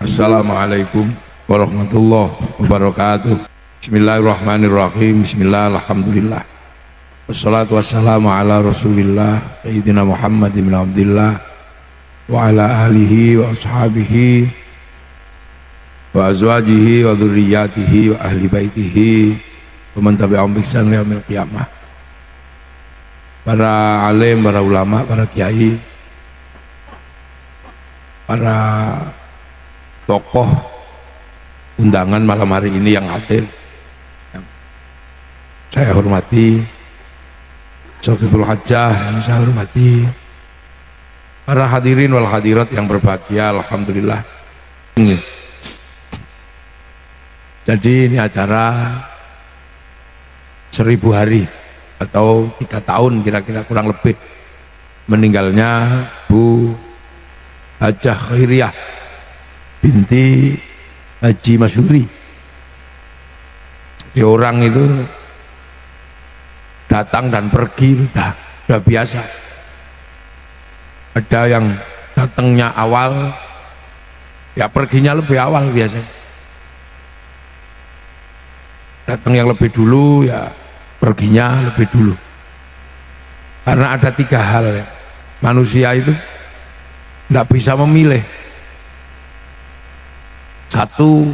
Assalamualaikum warahmatullahi wabarakatuh. Bismillahirrahmanirrahim. Bismillah, alhamdulillah. Wassalatu wassalamu ala rasulillah Sayyidina Muhammad ibn Abdillah wa ala alihi wa ashabihi wa azwajihi wa dhurriyyatihi wa ahli baitihi wa man tabi'ahum bi ihsan ila yaumil qiyamah. Para alim, para ulama, para kiai, para tokoh undangan malam hari ini yang hadir, yang saya hormati, Sofiful Hajjah yang saya hormati, para hadirin wal hadirat yang berbahagia, alhamdulillah. Jadi ini acara 1000 hari atau 3 tahun kira-kira kurang lebih meninggalnya Bu Hajjah Khairiyah binti Haji Masyuri. Di orang itu datang dan pergi sudah biasa. Ada yang datangnya awal, ya perginya lebih awal biasanya. Datang yang lebih dulu, ya perginya lebih dulu. Karena ada 3 hal ya. Manusia itu tidak bisa memilih. Satu,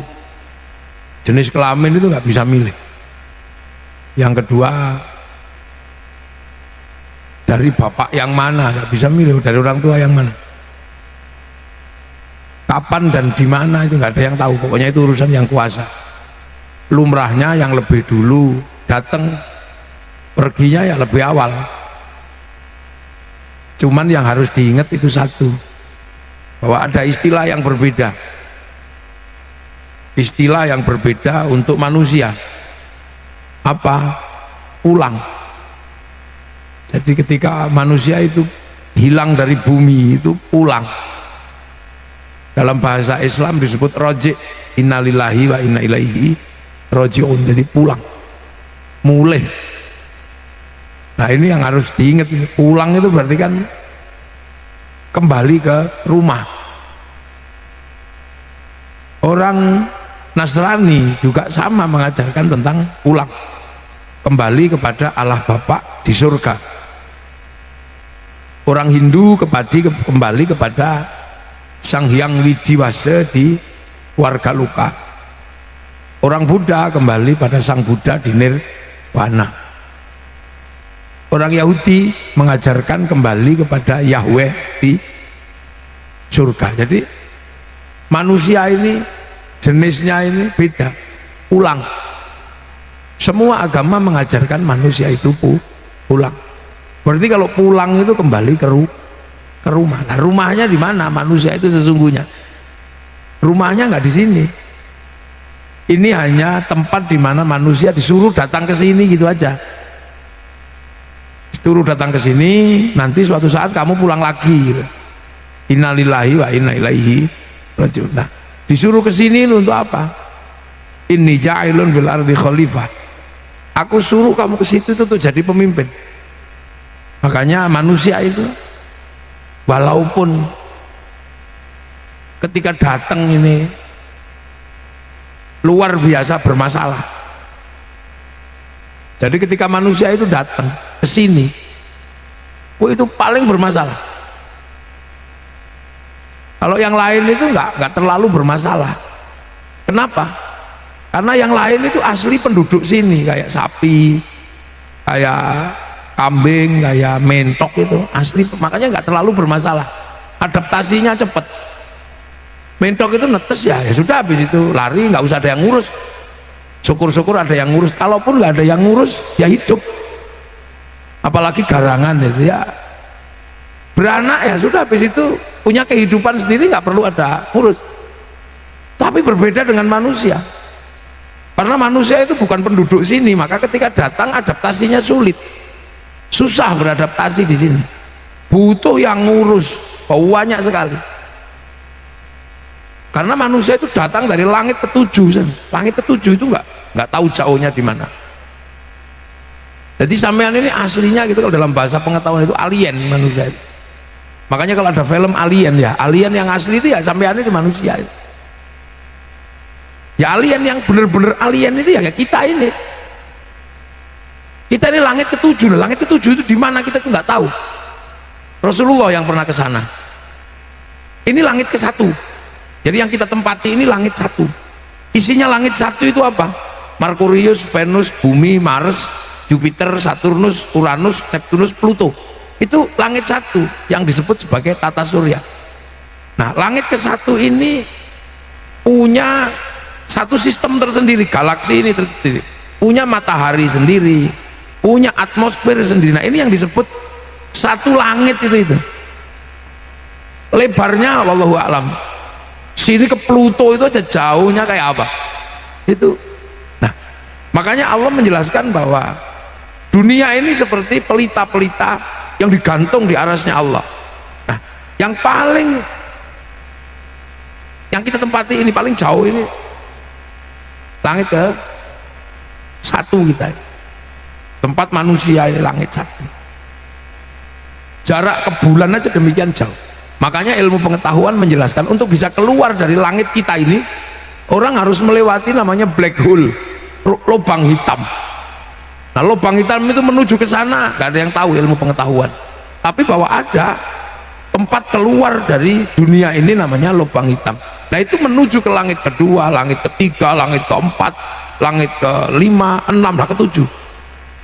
jenis kelamin itu nggak bisa milih. Yang kedua, dari bapak yang mana nggak bisa milih, dari orang tua yang mana. Kapan dan di mana itu nggak ada yang tahu. Pokoknya itu urusan yang kuasa. Lumrahnya yang lebih dulu datang, perginya ya lebih awal. Cuman yang harus diingat itu satu, bahwa ada istilah yang berbeda. Istilah yang berbeda untuk manusia. Apa? Pulang. Jadi ketika manusia itu hilang dari bumi itu pulang. Dalam bahasa Islam disebut roji', innalillahi wa inna ilaihi roji'un. Jadi pulang, mulih. Nah ini yang harus diingat. Pulang itu berarti kan kembali ke rumah. Orang Nasrani juga sama mengajarkan tentang pulang, kembali kepada Allah Bapa di surga. Orang Hindu kembali kepada Sang Hyang Widiwasa di warga luka. Orang Buddha kembali pada Sang Buddha di Nirwana. Orang Yahudi mengajarkan kembali kepada Yahweh di surga. Jadi manusia ini jenisnya ini beda, pulang. Semua agama mengajarkan manusia itu pulang. Berarti kalau pulang itu kembali ke rumah. Nah, rumahnya di mana manusia itu sesungguhnya? Rumahnya nggak di sini. Ini hanya tempat di mana manusia disuruh datang ke sini gitu aja. Disuruh datang ke sini, nanti suatu saat kamu pulang lagi. Innalillahi wa inna ilaihi raji'un. Nah, disuruh ke sini untuk apa? Inni ja'ilun fil ardi khalifah. Aku suruh kamu ke situ untuk jadi pemimpin. Makanya manusia itu walaupun ketika datang ini luar biasa bermasalah. Jadi ketika manusia itu datang ke sini, itu paling bermasalah. Kalau yang lain itu nggak terlalu bermasalah. Kenapa? Karena yang lain itu asli penduduk sini, kayak sapi, kayak kambing, kayak mentok itu asli, makanya nggak terlalu bermasalah. Adaptasinya cepat. Mentok itu netes ya sudah, habis itu lari, nggak usah ada yang ngurus. Syukur-syukur ada yang ngurus. Kalaupun nggak ada yang ngurus, ya hidup. Apalagi garangan itu ya beranak ya sudah, habis itu punya kehidupan sendiri, nggak perlu ada ngurus. Tapi berbeda dengan manusia, karena manusia itu bukan penduduk sini, maka ketika datang adaptasinya sulit, susah beradaptasi di sini, butuh yang ngurus banyak sekali. Karena manusia itu datang dari langit ketujuh, langit ketujuh itu nggak tahu jauhnya di mana. Jadi sampean ini aslinya gitu, kalau dalam bahasa pengetahuan itu alien manusia itu. Makanya kalau ada film alien ya, alien yang asli itu ya sampean itu manusia itu. Ya alien yang bener-bener alien itu ya kita ini. Kita ini langit ketujuh. Langit ketujuh itu di mana kita tuh nggak tahu. Rasulullah yang pernah ke sana. Ini langit ke satu. Jadi yang kita tempati ini langit satu. Isinya langit satu itu apa? Merkurius, Venus, Bumi, Mars, Jupiter, Saturnus, Uranus, Neptunus, Pluto. Itu langit satu yang disebut sebagai tata surya. Nah, langit ke satu ini punya satu sistem tersendiri, galaksi ini tersendiri, punya matahari sendiri, punya atmosfer sendiri. Nah, ini yang disebut satu langit itu. Lebarnya wallahu a'lam. Sini ke Pluto itu aja jauhnya kayak apa? Itu. Nah, makanya Allah menjelaskan bahwa dunia ini seperti pelita-pelita yang digantung di arasnya Allah. Nah, yang kita tempati ini paling jauh ini langit ke satu kita. Tempat manusia ini langit satu. Jarak ke bulan aja demikian jauh. Makanya ilmu pengetahuan menjelaskan untuk bisa keluar dari langit kita ini, orang harus melewati namanya black hole, lubang hitam. Nah, lubang hitam itu menuju ke sana, gak ada yang tahu ilmu pengetahuan. Tapi bahwa ada tempat keluar dari dunia ini namanya lubang hitam. Nah, itu menuju ke langit kedua, langit ketiga, langit keempat, langit kelima, enam, nah ketujuh.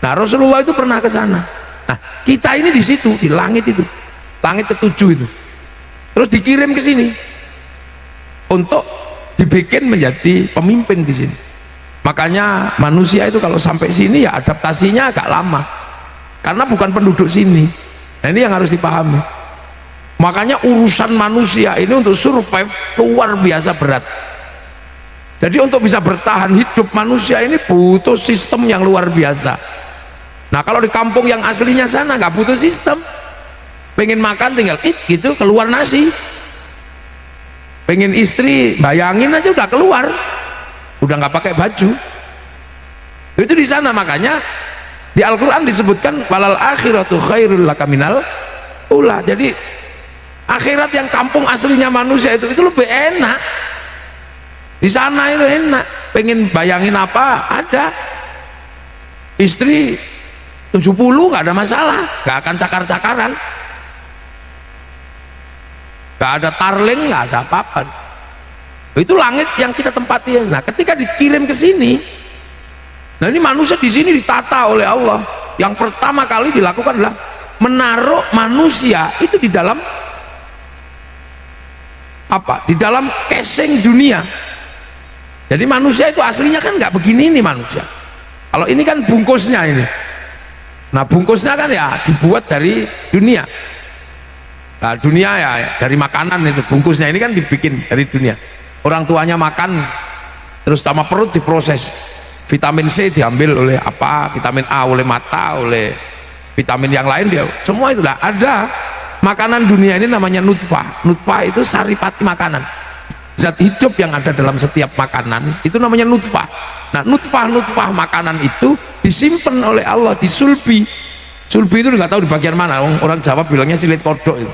Nah, Rasulullah itu pernah ke sana. Nah, kita ini di situ, di langit itu, langit ketujuh itu. Terus dikirim ke sini untuk dibikin menjadi pemimpin di sini. Makanya manusia itu kalau sampai sini ya adaptasinya agak lama, karena bukan penduduk sini. Nah, ini yang harus dipahami. Makanya urusan manusia ini untuk survive luar biasa berat. Jadi untuk bisa bertahan hidup manusia ini butuh sistem yang luar biasa. Nah, kalau di kampung yang aslinya sana nggak butuh sistem. Pengen makan tinggal gitu keluar nasi. Pengen istri bayangin aja udah keluar, udah nggak pakai baju. Itu di sana. Makanya di Al-Quran disebutkan walal akhiratu khairul laka minal ula. Jadi akhirat yang kampung aslinya manusia itu lebih enak. Di sana itu enak. Pengen bayangin apa ada. Istri 70 nggak ada masalah, nggak akan cakar-cakaran, nggak ada tarling, nggak ada apa-apa. Itu langit yang kita tempati. Nah, ketika dikirim ke sini, nah ini manusia di sini ditata oleh Allah. Yang pertama kali dilakukan adalah menaruh manusia itu di dalam apa? Di dalam casing dunia. Jadi manusia itu aslinya kan nggak begini nih manusia. Kalau ini kan bungkusnya ini. Nah, bungkusnya kan ya dibuat dari dunia. Nah, dunia ya dari makanan itu bungkusnya ini kan dibikin dari dunia. Orang tuanya makan terus sama perut diproses. Vitamin C diambil oleh apa? Vitamin A oleh mata, oleh vitamin yang lain dia. Semua itu lah ada. Makanan dunia ini namanya nutfah. Nutfah itu saripati makanan. Zat hidup yang ada dalam setiap makanan itu namanya nutfah. Nah, nutfah makanan itu disimpan oleh Allah di sulbi. Sulbi itu nggak tahu di bagian mana. Orang Jawa bilangnya silit kodok itu.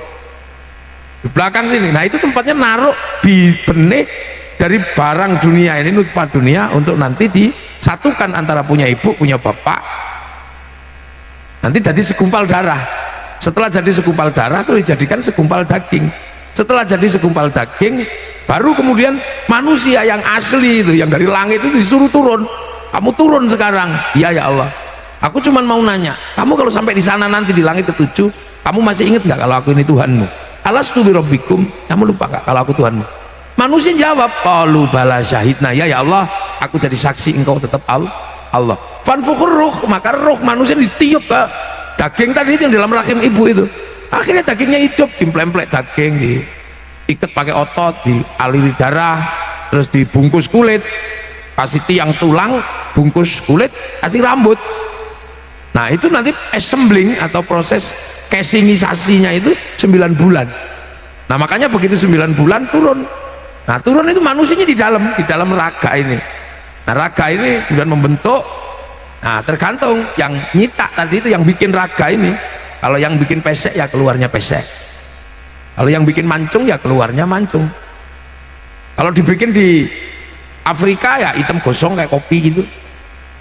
Di belakang sini. Nah, itu tempatnya naruh di benih dari barang dunia ini, nutfah dunia, untuk nanti disatukan antara punya ibu, punya bapak. Nanti jadi segumpal darah. Setelah jadi segumpal darah itu dijadikan segumpal daging. Setelah jadi segumpal daging, baru kemudian manusia yang asli itu, yang dari langit itu disuruh turun. Kamu turun sekarang. Iya ya Allah. Aku cuman mau nanya, kamu kalau sampai di sana nanti di langit ketujuh, kamu masih ingat nggak kalau aku ini Tuhanmu? Alastu bi rabbikum? Kamu lupa nggak kalau aku Tuhanmu? Manusia jawab, qalu bala syahidna. Ya ya Allah, aku jadi saksi engkau tetap Allah. Fanfukhur ruh, maka ruh manusia ditiup ke daging tadi itu yang dalam rahim ibu itu. Akhirnya dagingnya hidup, dimplek-plek daging, diikat pakai otot, dialiri darah, terus dibungkus kulit, kasih tiang tulang, bungkus kulit, kasih rambut. Nah, itu nanti assembling atau proses casingisasinya itu 9 bulan. Nah, makanya begitu 9 bulan turun. Nah, turun itu manusianya di dalam raga ini. Nah, raga ini kemudian membentuk. Nah, tergantung yang nyitak tadi itu yang bikin raga ini. Kalau yang bikin pesek ya keluarnya pesek. Kalau yang bikin mancung ya keluarnya mancung. Kalau dibikin di Afrika ya hitam gosong kayak kopi gitu.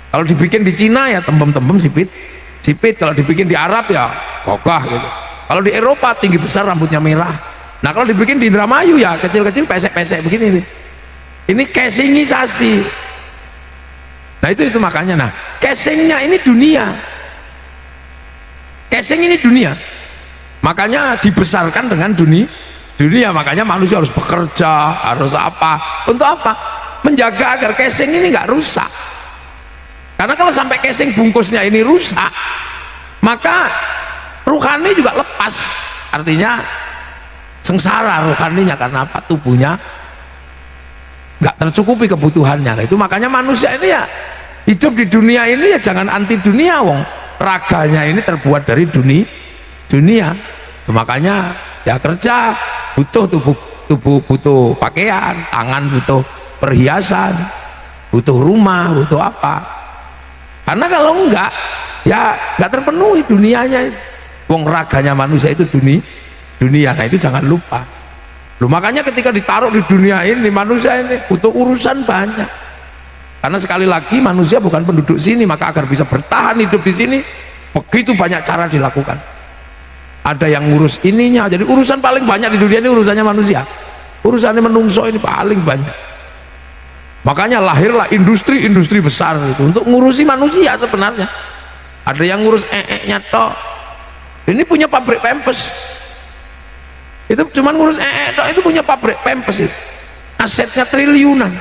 Kalau dibikin di Cina ya tembem-tembem sipit sipit. Kalau dibikin di Arab ya gogah gitu. Kalau di Eropa tinggi besar rambutnya merah. Nah kalau dibikin di Indramayu ya kecil-kecil pesek-pesek begini nih. Ini casingisasi. Nah itu makanya. Nah casingnya ini dunia, casing ini dunia, makanya dibesarkan dengan dunia. Makanya manusia harus bekerja, harus apa, untuk apa? Menjaga agar casing ini nggak rusak. Karena kalau sampai casing bungkusnya ini rusak, maka ruhani juga lepas, artinya sengsara ruhaninya. Karena apa? Tubuhnya nggak tercukupi kebutuhannya. Nah, itu makanya manusia ini ya hidup di dunia ini ya jangan anti dunia, wong raganya ini terbuat dari dunia. Makanya ya kerja butuh tubuh butuh pakaian, tangan butuh perhiasan, butuh rumah, butuh apa. Karena kalau enggak ya nggak terpenuhi dunianya. Wong raganya manusia itu dunia. Nah itu jangan lupa. Loh, makanya ketika ditaruh di dunia ini, manusia ini butuh urusan banyak. Karena sekali lagi manusia bukan penduduk sini, maka agar bisa bertahan hidup di sini begitu banyak cara dilakukan. Ada yang ngurus ininya. Jadi urusan paling banyak di dunia ini urusannya manusia. Urusannya menungso ini paling banyak. Makanya lahirlah industri-industri besar itu untuk ngurusi manusia sebenarnya. Ada yang ngurus nya toh. Ini punya pabrik Pampers. Itu cuma ngurus toh, itu punya pabrik Pampers itu. Asetnya triliunan.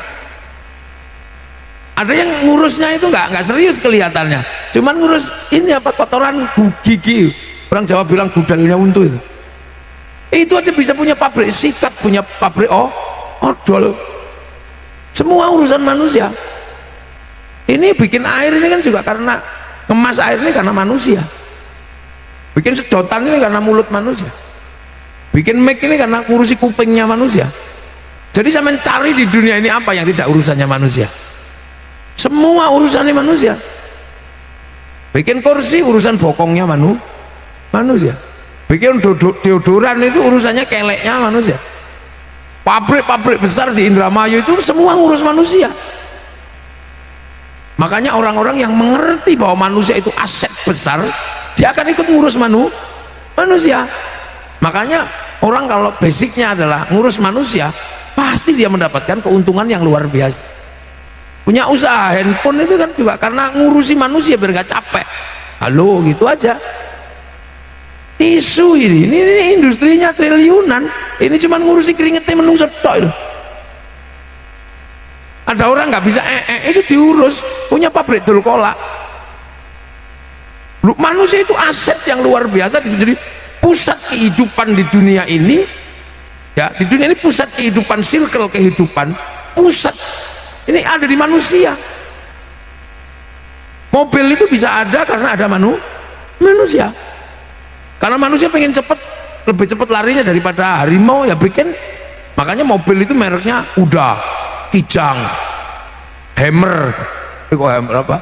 Ada yang ngurusnya itu nggak serius kelihatannya. Cuman ngurus ini apa, kotoran gigi. Orang Jawa bilang gudalnya untu itu. Itu aja bisa punya pabrik sikat, punya pabrik odol. Semua urusan manusia. Ini bikin air ini kan juga karena ngemas air ini karena manusia. Bikin sedotan ini karena mulut manusia. Bikin mic ini karena ngurusi kupingnya manusia. Jadi saya mencari di dunia ini apa yang tidak urusannya manusia. Semua urusannya manusia. Bikin kursi urusan bokongnya manusia. Bikin deodoran itu urusannya keleknya manusia. Pabrik-pabrik besar di Indramayu itu semua ngurus manusia. Makanya orang-orang yang mengerti bahwa manusia itu aset besar, dia akan ikut ngurus manusia. Makanya orang kalau basicnya adalah ngurus manusia, pasti dia mendapatkan keuntungan yang luar biasa. Punya usaha handphone itu kan juga karena ngurusi manusia biar gak capek. Halo gitu aja. Tisu ini industrinya triliunan. Ini cuma ngurusi keringetnya menungso tok itu. Ada orang nggak bisa itu diurus, punya pabrik dul kolak. Manusia itu aset yang luar biasa. Jadi pusat kehidupan di dunia ini, ya di dunia ini pusat kehidupan, circle kehidupan, pusat ini ada di manusia. Mobil itu bisa ada karena ada manusia. Karena manusia pengen lebih cepat larinya daripada harimau, ya bikin. Makanya mobil itu mereknya Uda, Kijang, Hammer, apa?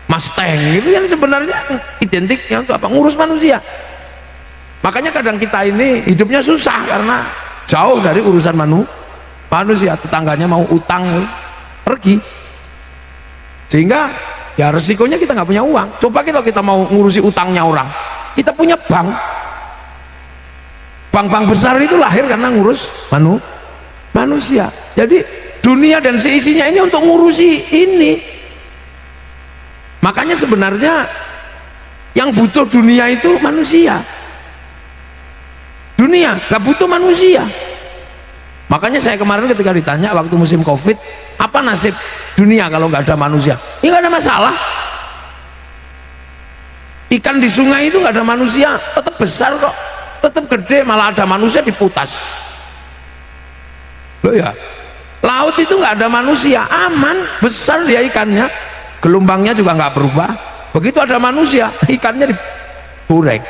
Mustang. Itu yang sebenarnya identiknya untuk apa? Ngurus manusia. Makanya kadang kita ini hidupnya susah karena jauh dari urusan manusia. Tetangganya mau utang, pergi. Sehingga ya resikonya kita nggak punya uang. Coba kita mau ngurusi utangnya orang, kita punya bank besar itu lahir karena ngurus manusia. Jadi dunia dan seisinya ini untuk ngurusi ini. Makanya sebenarnya yang butuh dunia itu manusia. Dunia gak butuh manusia. Makanya saya kemarin ketika ditanya waktu musim Covid, apa nasib dunia kalau nggak ada manusia? Ini nggak ada masalah. Ikan di sungai itu nggak ada manusia, tetap besar kok, tetap gede, malah ada manusia diputas. Loh ya, laut itu nggak ada manusia, aman, besar dia ikannya, gelombangnya juga nggak berubah. Begitu ada manusia, ikannya digoreng.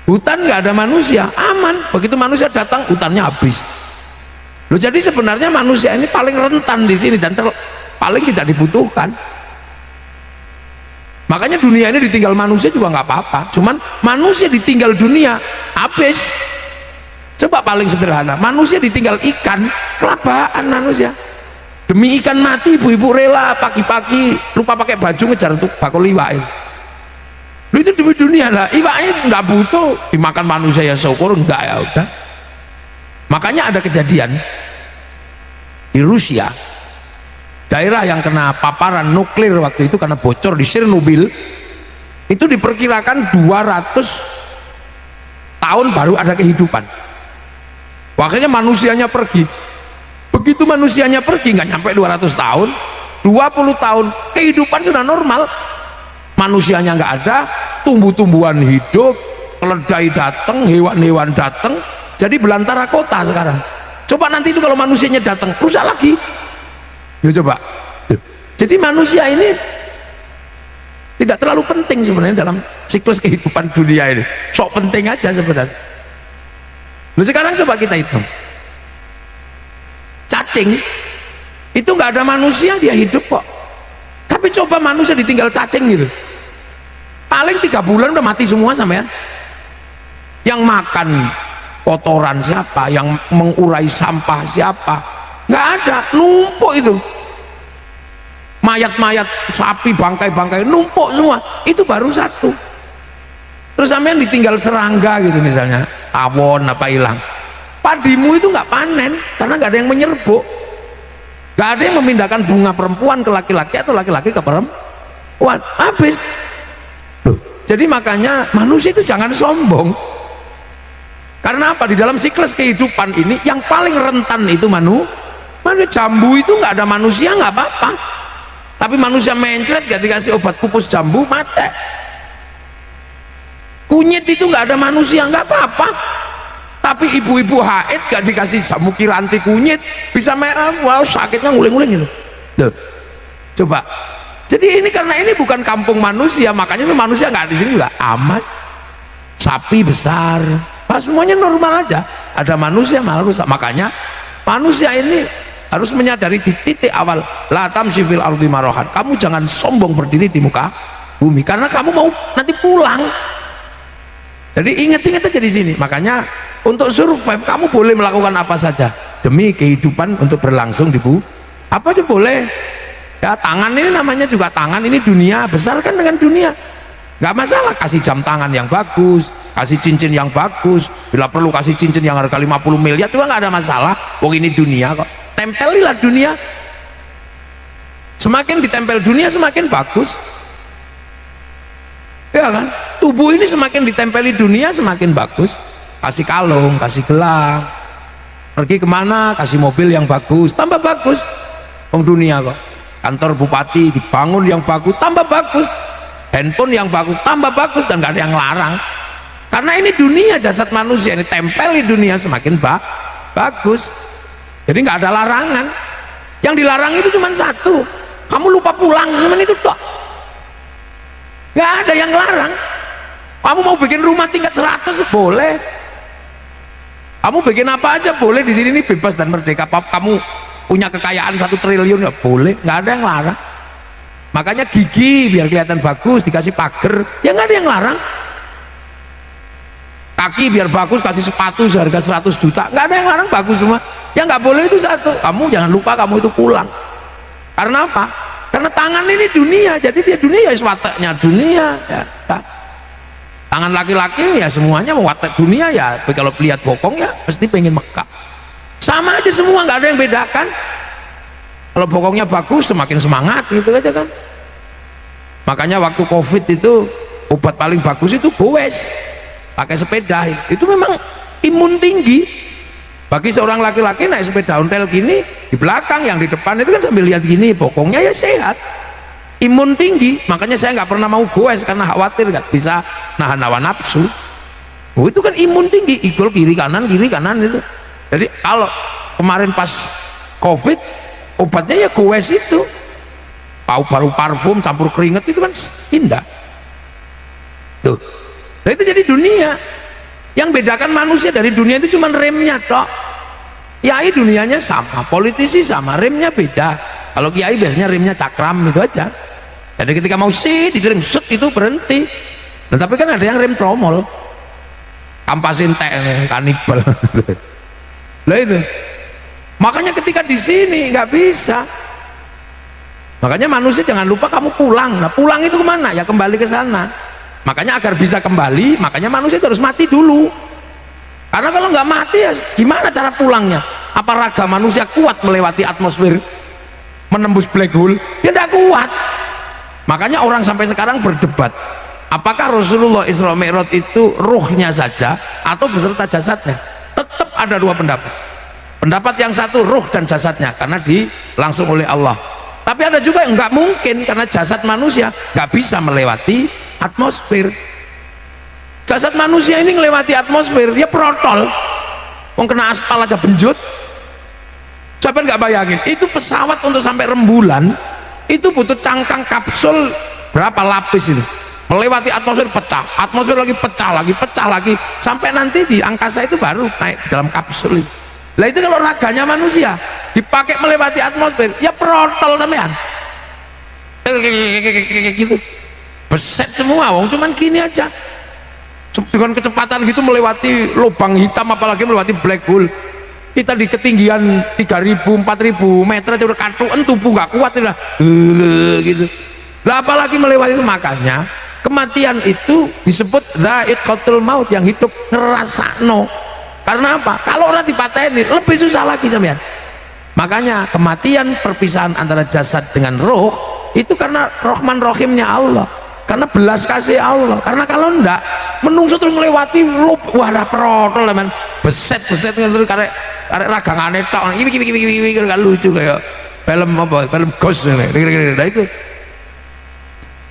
Hutan nggak ada manusia, aman. Begitu manusia datang, hutannya habis. Loh, jadi sebenarnya manusia ini paling rentan di sini dan paling tidak dibutuhkan. Makanya dunia ini ditinggal manusia juga nggak apa-apa. Cuman manusia ditinggal dunia habis. Coba paling sederhana, manusia ditinggal ikan, kelabakan manusia. Demi ikan mati ibu-ibu rela pagi-pagi lupa pakai baju ngejar tuh bakul iwak itu. Itu demi dunia lah. Iwaknya nggak butuh dimakan manusia, ya syukur, enggak, ya udah. Makanya ada kejadian di Rusia, daerah yang kena paparan nuklir waktu itu karena bocor di Chernobyl, itu diperkirakan 200 tahun baru ada kehidupan. Makanya manusianya pergi. Begitu manusianya pergi, nggak nyampe 200 tahun, 20 tahun kehidupan sudah normal. Manusianya nggak ada, tumbuh-tumbuhan hidup, keledai datang, hewan-hewan datang, jadi belantara kota sekarang. Coba nanti itu kalau manusianya datang, rusak lagi. Ya coba. Jadi manusia ini tidak terlalu penting sebenarnya dalam siklus kehidupan dunia ini. Sok penting aja sebenarnya. Nah, sekarang coba kita hitung. Cacing itu nggak ada manusia, dia hidup kok. Tapi coba manusia ditinggal cacing gitu, paling 3 bulan udah mati semua sampean. Yang makan kotoran siapa? Yang mengurai sampah siapa? Nggak ada, numpuk itu. Mayat-mayat sapi, bangkai-bangkai numpuk semua. Itu baru satu. Terus sampean ditinggal serangga gitu misalnya, tawon apa hilang. Padimu itu nggak panen karena nggak ada yang menyerbuk. Nggak ada yang memindahkan bunga perempuan ke laki-laki atau laki-laki ke perempuan. Habis. Jadi makanya manusia itu jangan sombong. Karena apa? Di dalam siklus kehidupan ini yang paling rentan itu manusia. Jambu itu nggak ada manusia nggak apa-apa. Tapi manusia mencret gak dikasih obat pupus jambu mati. Kunyit itu nggak ada manusia nggak apa-apa. Tapi ibu-ibu haid gak dikasih jamu kiranti kunyit bisa wow, sakitnya nguling-nguling gitu. Duh. Coba. Jadi ini karena ini bukan kampung manusia, makanya itu manusia nggak di sini nggak aman. Sapi besar, pas semuanya normal aja. Ada manusia malah rusak. Makanya manusia ini harus menyadari di titik awal, la tamshi fil ardi marahan. Kamu jangan sombong berdiri di muka bumi karena kamu mau nanti pulang. Jadi ingat-ingat aja di sini. Makanya untuk survive kamu boleh melakukan apa saja demi kehidupan untuk berlangsung di bumi. Apa aja boleh. Ya tangan ini namanya juga tangan, ini dunia, besarkan dengan dunia, nggak masalah. Kasih jam tangan yang bagus, kasih cincin yang bagus, bila perlu kasih cincin yang harga 50 miliar juga nggak ada masalah. Oh ini dunia kok, tempelilah dunia. Semakin ditempel dunia semakin bagus, ya kan? Tubuh ini semakin ditempeli dunia semakin bagus. Kasih kalung, kasih gelang, pergi kemana kasih mobil yang bagus, tambah bagus. Dunia kok. Kantor bupati dibangun yang bagus, tambah bagus. Handphone yang bagus, tambah bagus. Dan gak ada yang larang. Karena ini dunia, jasad manusia ini tempel di dunia semakin bagus. Jadi gak ada larangan. Yang dilarang itu cuma satu, kamu lupa pulang, cuman itu toh. Gak ada yang larang. Kamu mau bikin rumah tingkat 100 boleh. Kamu bikin apa aja boleh di sini, ini bebas dan merdeka. Kamu punya kekayaan 1 triliun ya boleh, nggak ada yang larang. Makanya gigi biar kelihatan bagus dikasih pagar, ya nggak ada yang larang. Kaki biar bagus kasih sepatu seharga 100 juta, nggak ada yang larang, bagus semua. Yang nggak boleh itu satu, kamu jangan lupa kamu itu pulang. Karena apa? Karena tangan ini dunia, jadi dia dunia ya wataknya dunia ya. Tangan laki-laki ya semuanya watak dunia ya. Tapi kalau lihat bokong ya pasti pengen Mekah. Sama aja semua, nggak ada yang bedakan. Kalau bokongnya bagus semakin semangat gitu aja kan. Makanya waktu COVID itu obat paling bagus itu goes, pakai sepeda. Itu memang imun tinggi. Bagi seorang laki-laki naik sepeda ontel gini, di belakang yang di depan itu kan sambil lihat gini, bokongnya ya sehat, imun tinggi. Makanya saya nggak pernah mau goes karena khawatir nggak bisa nahan hawa nafsu. Oh itu kan imun tinggi, igol kiri kanan itu. Jadi kalau kemarin pas COVID obatnya ya goes itu, baru parfum campur keringet itu kan indah tuh. Nah itu jadi dunia. Yang bedakan manusia dari dunia itu cuma remnya toh. Kiai dunianya sama, politisi sama, remnya beda. Kalau kiai biasanya remnya cakram itu aja. Jadi ketika mau direm set itu berhenti. Nah, tapi kan ada yang rem tromol, kampasin teh kanibal. Lah itu makanya ketika di sini nggak bisa Makanya manusia jangan lupa kamu pulang. Nah pulang itu kemana? Ya kembali ke sana. Makanya agar bisa kembali, makanya manusia itu harus mati dulu. Karena kalau nggak mati ya gimana cara pulangnya? Apa raga manusia kuat melewati atmosfer, menembus black hole? Ya tidak kuat. Makanya orang sampai sekarang berdebat, apakah Rasulullah Isra Mi'raj itu ruhnya saja atau beserta jasadnya? Tetap ada dua pendapat. Pendapat yang satu ruh dan jasadnya karena langsung oleh Allah. Tapi ada juga yang nggak mungkin karena jasad manusia nggak bisa melewati atmosfer. Jasad manusia ini melewati atmosfer, dia protol. Mau kena aspal aja benjut. Siapa nggak bayangin? Itu pesawat untuk sampai rembulan itu butuh cangkang kapsul berapa lapis itu? Melewati atmosfer pecah, atmosfer lagi pecah lagi, pecah lagi, sampai nanti di angkasa itu baru naik dalam kapsul itu. Lah itu kalau raganya manusia dipakai melewati atmosfer, ya protol sampean. Gitu. Beset semua, wong cuman gini aja. Dengan kecepatan gitu melewati lubang hitam, apalagi melewati black hole. Kita di ketinggian 3.000 4.000 meter aja udah katuan, tubuh nggak kuat udah gitu. Lah apalagi melewati itu. Makanya kematian itu disebut dha'iqatul maut, yang hidup ngerasakno. Karena apa? Kalau orang dipateni lebih susah lagi sampean. Makanya kematian, perpisahan antara jasad dengan roh itu karena Rahman Rahimnya Allah, karena belas kasih Allah. Karena kalau enggak menungso terus ngelewati wah dah protol men, beset terus karek ragangane tok iki kan lucu kayak film apa, film ghost ini itu.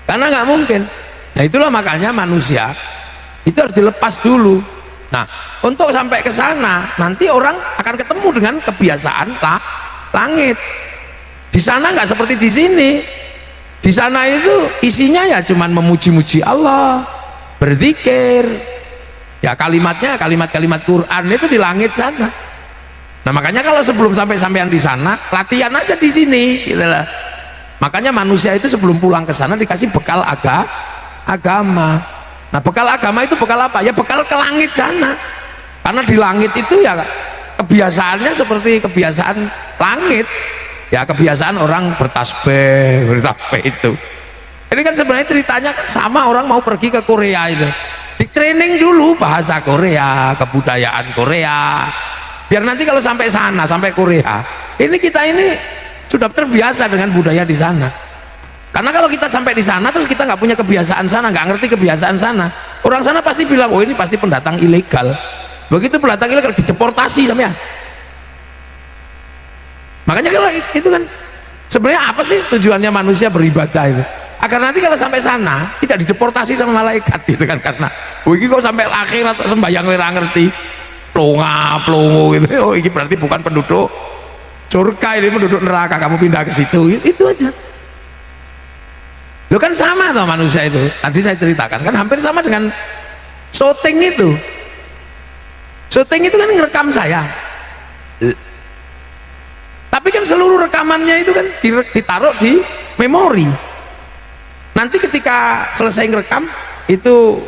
Karena nggak mungkin. Nah itulah makanya manusia itu harus dilepas dulu. Nah untuk sampai ke sana nanti orang akan ketemu dengan kebiasaan langit. Di sana nggak seperti di sini. Di sana itu isinya ya cuman memuji-muji Allah, berzikir, ya kalimatnya kalimat-kalimat Quran itu di langit sana. Nah makanya kalau sebelum sampean di sana latihan aja di sini gitu lah. Makanya manusia itu sebelum pulang ke sana dikasih bekal agama. Nah bekal agama itu bekal apa? Ya bekal ke langit sana. Karena di langit itu ya kebiasaannya seperti kebiasaan langit. Ya kebiasaan orang bertasbih itu. Ini kan sebenarnya ceritanya kan sama, orang mau pergi ke Korea itu. Di training dulu bahasa Korea, kebudayaan Korea. Biar nanti kalau sampai sana, sampai Korea, ini kita ini sudah terbiasa dengan budaya di sana. Karena kalau kita sampai di sana terus kita nggak punya kebiasaan sana, nggak ngerti kebiasaan sana, orang sana pasti bilang, oh ini pasti pendatang ilegal. Begitu pendatang ilegal dideportasi sama ya. Makanya kalau itu kan sebenarnya apa sih tujuannya manusia beribadah itu? Agar nanti kalau sampai sana tidak dideportasi sama malaikat gitu kan, karena oh ini kok sampai akhirat sembahyang ora ngerti plongo gitu. Oh ini berarti bukan penduduk surga, ini penduduk neraka, kamu pindah ke situ. Itu aja. Lo kan sama tuh manusia itu. Tadi saya ceritakan kan hampir sama dengan syuting itu. Syuting itu kan ngerekam saya. Tapi kan seluruh rekamannya itu kan ditaruh di memori. Nanti ketika selesai ngerekam itu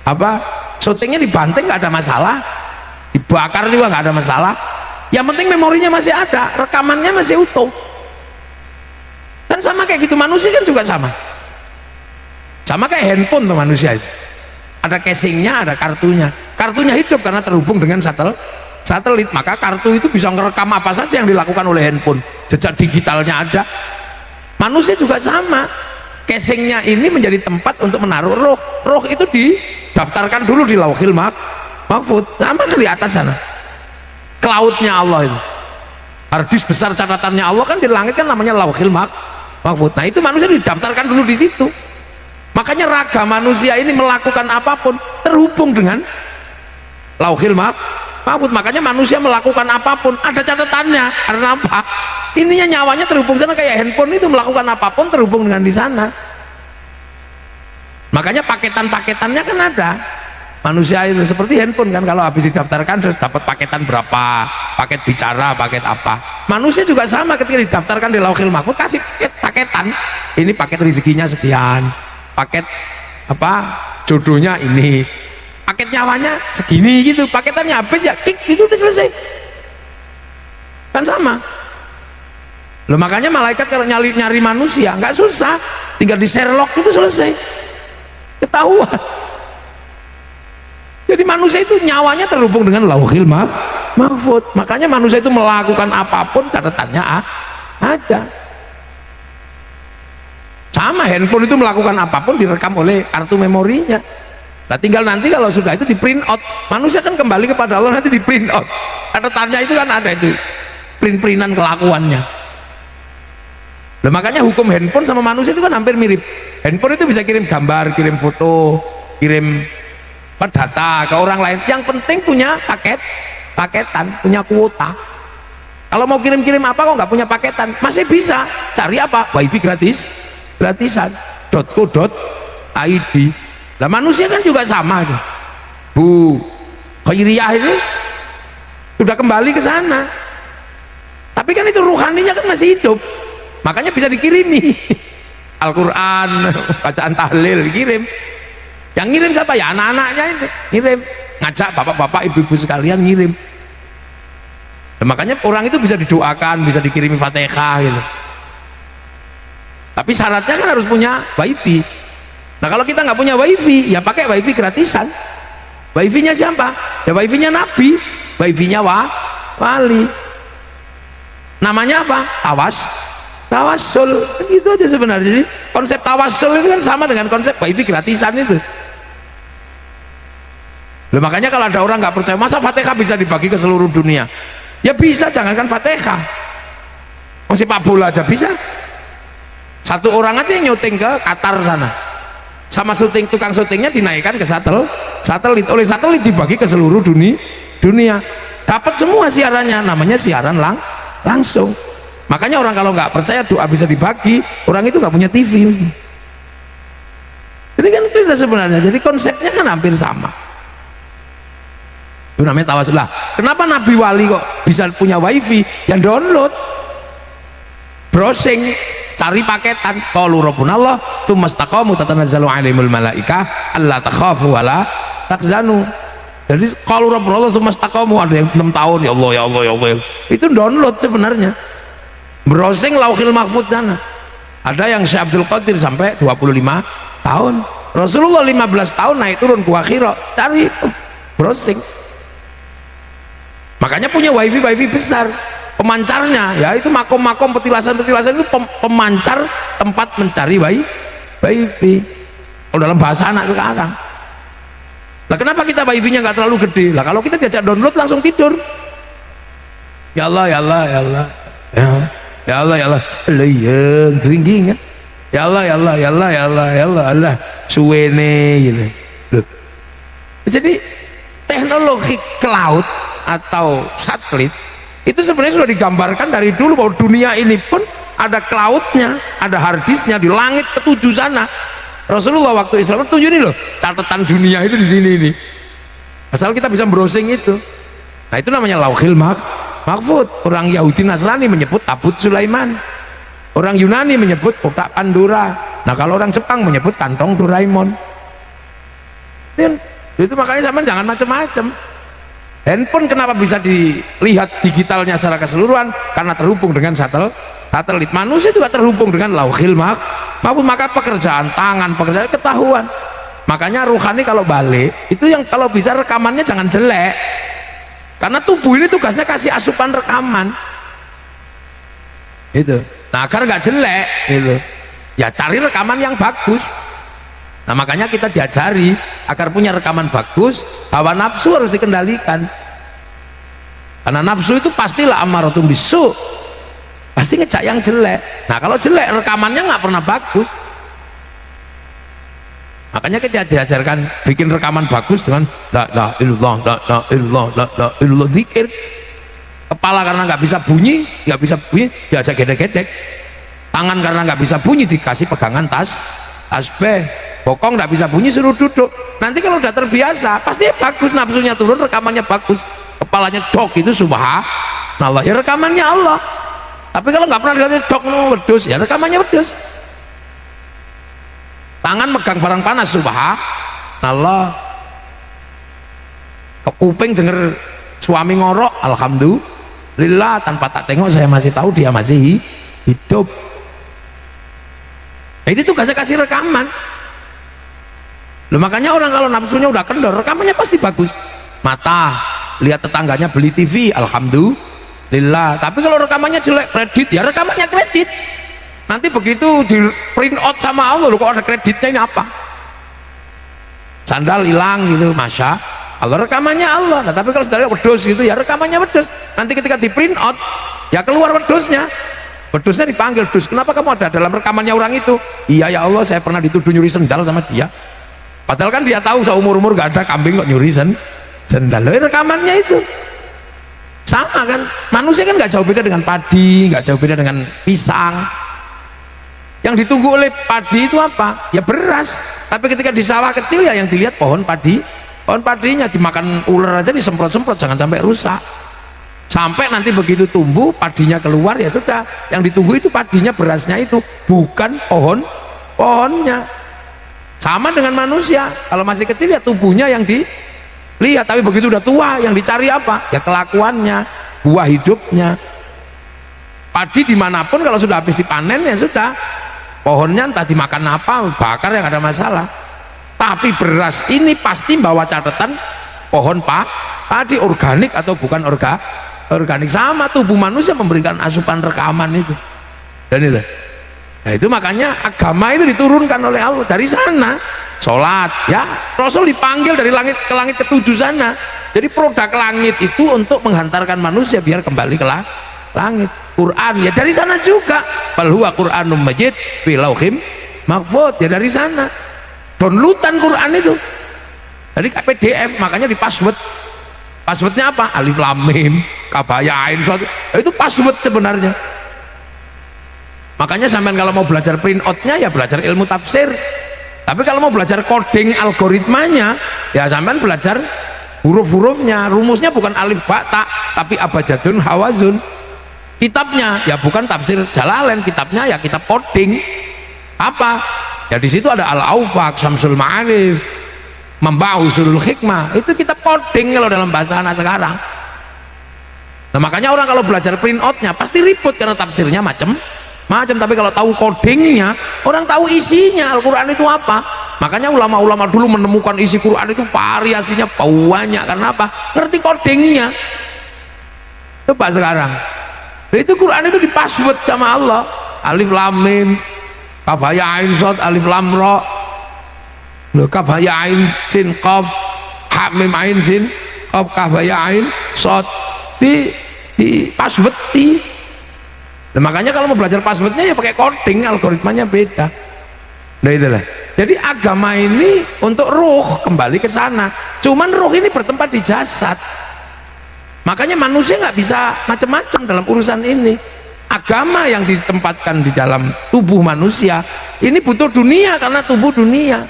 apa, syutingnya dibanting nggak ada masalah, dibakar juga nggak ada masalah. Yang penting memorinya masih ada, rekamannya masih utuh. Kan sama kayak gitu, manusia kan juga sama kayak handphone tuh manusia itu. Ada casingnya, ada kartunya. Kartunya hidup karena terhubung dengan satelit, maka kartu itu bisa ngerekam apa saja yang dilakukan oleh handphone. Jejak digitalnya ada. Manusia juga sama, casingnya ini menjadi tempat untuk menaruh roh. Roh itu didaftarkan dulu di Lauhil Mahfuz, sama kan di atas sana cloudnya Allah itu. Harddisk besar catatannya Allah kan di langit kan namanya Lauhil Mahfuz. Nah itu manusia didaftarkan dulu di situ. Makanya raga manusia ini melakukan apapun terhubung dengan Lauhil Mahfuz. Makanya manusia melakukan apapun ada catatannya. Karena apa? Ininya nyawanya terhubung sana, kayak handphone itu melakukan apapun terhubung dengan di sana. Makanya paketan-paketannya kan ada. Manusia itu seperti handphone kan, kalau habis didaftarkan terus dapat paketan berapa, paket bicara, paket apa. Manusia juga sama, ketika didaftarkan di Lauhil Mahfuz kasih paketan. Ini paket rezekinya sekian, paket apa jodohnya ini, paket nyawanya segini gitu. Paketannya habis ya klik itu udah selesai. Kan sama. Loh makanya malaikat kalau nyari manusia nggak susah, tinggal di Sherlock itu selesai, ketahuan. Jadi manusia itu nyawanya terhubung dengan Lauhil Mahfud. Makanya manusia itu melakukan apapun catatannya ada. Sama handphone itu melakukan apapun direkam oleh kartu memorinya. Nah tinggal nanti kalau sudah itu di print out, manusia kan kembali kepada Allah, nanti di print out catatannya itu kan ada itu print-printan kelakuannya. Nah, makanya hukum handphone sama manusia itu kan hampir mirip. Handphone itu bisa kirim gambar, kirim foto, kirim data ke orang lain. Yang penting punya paketan, punya kuota. Kalau mau kirim-kirim apa kok nggak punya paketan, masih bisa cari apa, wifi gratisan .co.id. Nah manusia kan juga sama tuh. Bu Khairiyah ini sudah kembali ke sana, tapi kan itu ruhaninya kan masih hidup, makanya bisa dikirimi Al-Quran, bacaan tahlil dikirim. Yang ngirim siapa? Ya anak-anaknya ini ngirim, ngajak bapak-bapak ibu-ibu sekalian ngirim. Nah, makanya orang itu bisa didoakan, bisa dikirimi Fatihah gitu. Tapi syaratnya kan harus punya wifi. Nah kalau kita nggak punya wifi, ya pakai wifi gratisan. Wifi-nya siapa? Ya wifi-nya Nabi, wifi-nya wali. Namanya apa? Tawassul. Itu aja sebenarnya sih. Konsep tawassul itu kan sama dengan konsep wifi gratisan itu. Loh, makanya kalau ada orang nggak percaya, masa Fatihah bisa dibagi ke seluruh dunia? Ya bisa, jangankan Fatihah. Masih Pak Bola aja bisa. Satu orang aja yang nyuting ke Qatar sana, sama tukang syutingnya dinaikkan ke satelit, oleh satelit dibagi ke seluruh dunia, dapat semua siarannya, namanya siaran langsung. Makanya orang kalau nggak percaya doa bisa dibagi, orang itu nggak punya TV mesti. Jadi kan kita sebenarnya, jadi konsepnya kan hampir sama. Itu namanya tawassul. Lah, kenapa Nabi Wali kok bisa punya wifi? Yang download, browsing, cari paketan. Qalu rabbunallah tsumma istaqamu tatanazzalu alaihimul malaikah alla takhafu wala tahzanu. Jadi qalu rabbunallah tsumma istaqamu, ada yang 6 tahun, ya Allah ya Allah ya Allah. Itu download sebenarnya. Browsing Lauhil Mahfud sana. Ada yang Syekh Abdul Qadir sampai 25 tahun. Rasulullah 15 tahun naik turun ke Akhirah, cari browsing. Makanya punya wifi besar, pemancarnya ya itu makom-makom, petilasan itu pemancar tempat mencari wifi. Kalau dalam bahasa anak sekarang. Lah kenapa kita wifi-nya nggak terlalu gede? Lah kalau kita diajak download langsung tidur. Ya Allah ya Allah ya Allah ya Allah ya Allah ya gering kan. Ya Allah ya Allah ya Allah ya Allah ya Allah Allah suwene gitu. Loh. Jadi teknologi cloud atau satelit itu sebenarnya sudah digambarkan dari dulu bahwa dunia ini pun ada cloudnya, ada harddisknya di langit ketujuh sana. Rasulullah waktu Islam tunjuk ini loh, catatan dunia itu di sini ini. Asal kita bisa browsing itu. Nah itu namanya Lauhil Mahfud. Orang Yahudi Nasrani menyebut tabut Sulaiman. Orang Yunani menyebut kotak Pandora. Nah kalau orang Jepang menyebut kantong Doraemon. Itu makanya zaman jangan macam-macam. Handphone kenapa bisa dilihat digitalnya secara keseluruhan? Karena terhubung dengan satelit. Manusia juga terhubung dengan Lauhil Mahfud. Maka pekerjaan tangan, pekerjaan ketahuan. Makanya ruhani kalau balik itu yang kalau bisa rekamannya jangan jelek, karena tubuh ini tugasnya kasih asupan rekaman itu. Nah agar nggak jelek gitu ya, cari rekaman yang bagus. Nah makanya kita diajari agar punya rekaman bagus, hawa nafsu harus dikendalikan, karena nafsu itu pastilah amaratum bisu, pasti ngejak yang jelek. Nah kalau jelek rekamannya nggak pernah bagus. Makanya kita diajarkan bikin rekaman bagus dengan la ilaha illallah, la ilaha illallah, la ilaha illallah, zikir. Kepala karena nggak bisa bunyi diajak gedek-gedek. Tangan karena nggak bisa bunyi dikasih pegangan tasbih. Bokong nggak bisa bunyi suruh duduk. Nanti kalau udah terbiasa pasti bagus, nafsunya turun, rekamannya bagus. Kepalanya dok itu subhanallah, ya rekamannya Allah. Tapi kalau nggak pernah dilihat dok wedus, ya rekamannya wedus. Tangan megang barang panas subhanallah. Ke kuping denger suami ngorok alhamdulillah, tanpa tak tengok saya masih tahu dia masih hidup. Nah, itu tugasnya kasih rekaman. Loh, makanya orang kalau nafsunya udah kendor, rekamannya pasti bagus. Mata lihat tetangganya beli TV, alhamdulillah. Tapi kalau rekamannya jelek, kredit, ya rekamannya kredit. Nanti begitu di print out sama Allah, loh kok ada kreditnya, ini apa? Sandal hilang gitu, masya Allah, rekamannya Allah. Nah, tapi kalau sudah wedus gitu, ya rekamannya wedus. Nanti ketika di print out, ya keluar wedusnya. Wedusnya dipanggil, dus, kenapa kamu ada dalam rekamannya orang itu? Iya ya Allah, saya pernah dituduh nyuri sendal sama dia. Padahal kan dia tahu seumur-umur gak ada kambing kok nyuri sendal. Loh, rekamannya itu sama kan. Manusia kan gak jauh beda dengan padi, gak jauh beda dengan pisang. Yang ditunggu oleh padi itu apa? Ya beras. Tapi ketika di sawah kecil ya yang dilihat pohon padi. Pohon padinya dimakan ular aja, disemprot-semprot, jangan sampai rusak. Sampai nanti begitu tumbuh padinya keluar, ya sudah, yang ditunggu itu padinya, berasnya itu, bukan pohonnya. Sama dengan manusia, kalau masih kecil ya tubuhnya yang dilihat, tapi begitu udah tua yang dicari apa? Ya kelakuannya, buah hidupnya. Padi dimanapun kalau sudah habis dipanen ya sudah, pohonnya entah dimakan apa, bakar, yang ada masalah. Tapi beras ini pasti bawa catatan pohon padi, organik atau bukan organik. Sama tubuh manusia memberikan asupan rekaman itu. Dan itu, nah itu makanya agama itu diturunkan oleh Allah dari sana. Sholat, ya Rasul dipanggil dari langit ke langit ketujuh sana. Jadi produk langit itu untuk menghantarkan manusia biar kembali ke langit. Quran ya dari sana juga. Bal huwa Qur'anum Majid fi lauhim mahfuz, ya dari sana. Downloadan Quran itu. Jadi PDF, makanya di password. Passwordnya apa? Alif lam mim, kabaya ain shad. Itu password sebenarnya. Makanya sampean kalau mau belajar print outnya ya belajar ilmu tafsir. Tapi kalau mau belajar coding algoritmanya ya sampean belajar huruf-hurufnya. Rumusnya bukan alif ba ta, tapi abjadun hawazun. Kitabnya ya bukan tafsir Jalalain, kitabnya ya kitab coding. Apa? Ya di situ ada Al-Aufaq, Syamsul Ma'arif, Membausulul Hikmah. Itu kitab coding kalau dalam bahasa anak sekarang. Nah makanya orang kalau belajar print outnya pasti ribut karena tafsirnya macam-macam. Tapi kalau tahu codingnya, orang tahu isinya Al-Quran itu apa. Makanya ulama-ulama dulu menemukan isi Quran itu variasinya banyak. Karena apa? Ngerti codingnya. Coba sekarang, itu Quran itu di password sama Allah. Alif lam mim, kaf ya ain shad, alif lam ra, kaf ya ain sin qaf, ha mim ain sin qaf, kaf ya ain shad, di password di. Nah, makanya kalau mau belajar passwordnya ya pakai coding, algoritmanya beda. Nah itulah. Jadi agama ini untuk ruh kembali ke sana. Cuman ruh ini bertempat di jasad. Makanya manusia nggak bisa macam-macam dalam urusan ini. Agama yang ditempatkan di dalam tubuh manusia ini butuh dunia karena tubuh dunia.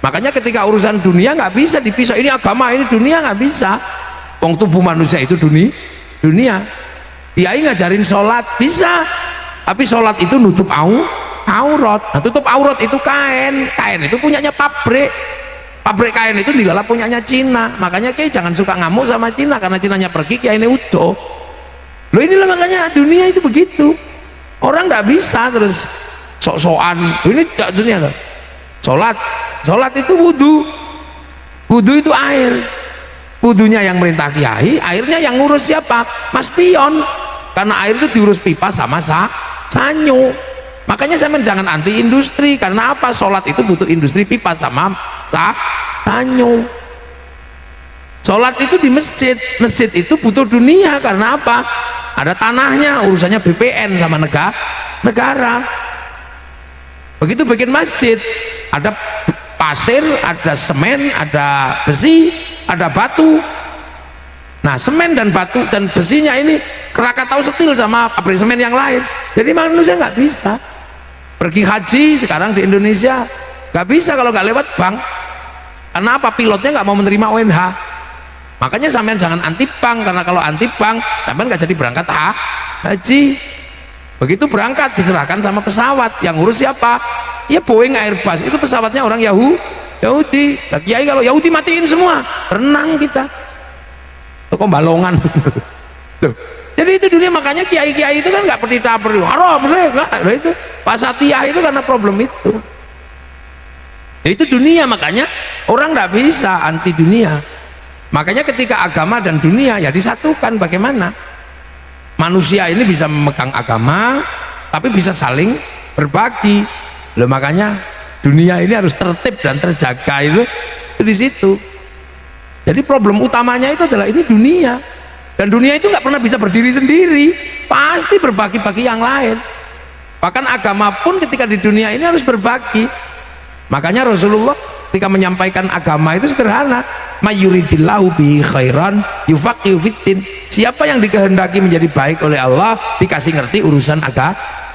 Makanya ketika urusan dunia nggak bisa dipisah, ini agama ini dunia, nggak bisa. Wong tubuh manusia itu dunia. Kiai ngajarin sholat bisa, tapi sholat itu nutup aurat. Nah, tutup aurat itu kain itu punyanya pabrik kain itu dilalah punyanya Cina. Makanya Kiai jangan suka ngamuk sama Cina, karena Cinanya pergi Kiai ini utuh. Loh inilah makanya dunia itu begitu. Orang nggak bisa terus sok-sokan. Ini tidak dunia loh. Sholat itu wudhu itu air. Wudhunya yang merintah Kiai, airnya yang ngurus siapa? Mas Pion. Karena air itu diurus pipa sama sanyo. Makanya saya jangan anti industri. Karena apa? Sholat itu butuh industri pipa sama sanyo. Sholat itu di masjid itu butuh dunia. Karena apa? Ada tanahnya, urusannya BPN sama negara. Begitu bikin masjid, ada pasir, ada semen, ada besi, ada batu. Nah semen dan batu dan besinya ini Krakatau Steel sama pabrik semen yang lain. Jadi manusia nggak bisa pergi haji sekarang di Indonesia, nggak bisa kalau nggak lewat bank. Karena apa? Pilotnya nggak mau menerima ONH. Makanya sampean jangan anti bank, karena kalau anti bank sampean nggak jadi berangkat haji. Begitu berangkat diserahkan sama pesawat, yang ngurus siapa? Ya Boeing Airbus, itu pesawatnya orang Yahudi. Nah, Kiai kalau Yahudi matiin semua, renang kita. Kok balongan. Tuh. Jadi Jadi itu dunia, makanya kiai-kiai itu kan nggak petita perlu haram enggak. Nah, itu pasatiyah itu karena problem itu. Ya, itu dunia, makanya orang nggak bisa anti dunia. Makanya ketika agama dan dunia ya disatukan, bagaimana manusia ini bisa memegang agama tapi bisa saling berbagi. Loh, makanya dunia ini harus tertib dan terjaga itu di situ. Jadi problem utamanya itu adalah ini dunia, dan dunia itu nggak pernah bisa berdiri sendiri, pasti berbagi-bagi yang lain. Bahkan agama pun ketika di dunia ini harus berbagi. Makanya Rasulullah ketika menyampaikan agama itu sederhana, mayuridillahu bi khairan yufaqihu fiddin. Siapa yang dikehendaki menjadi baik oleh Allah dikasih ngerti urusan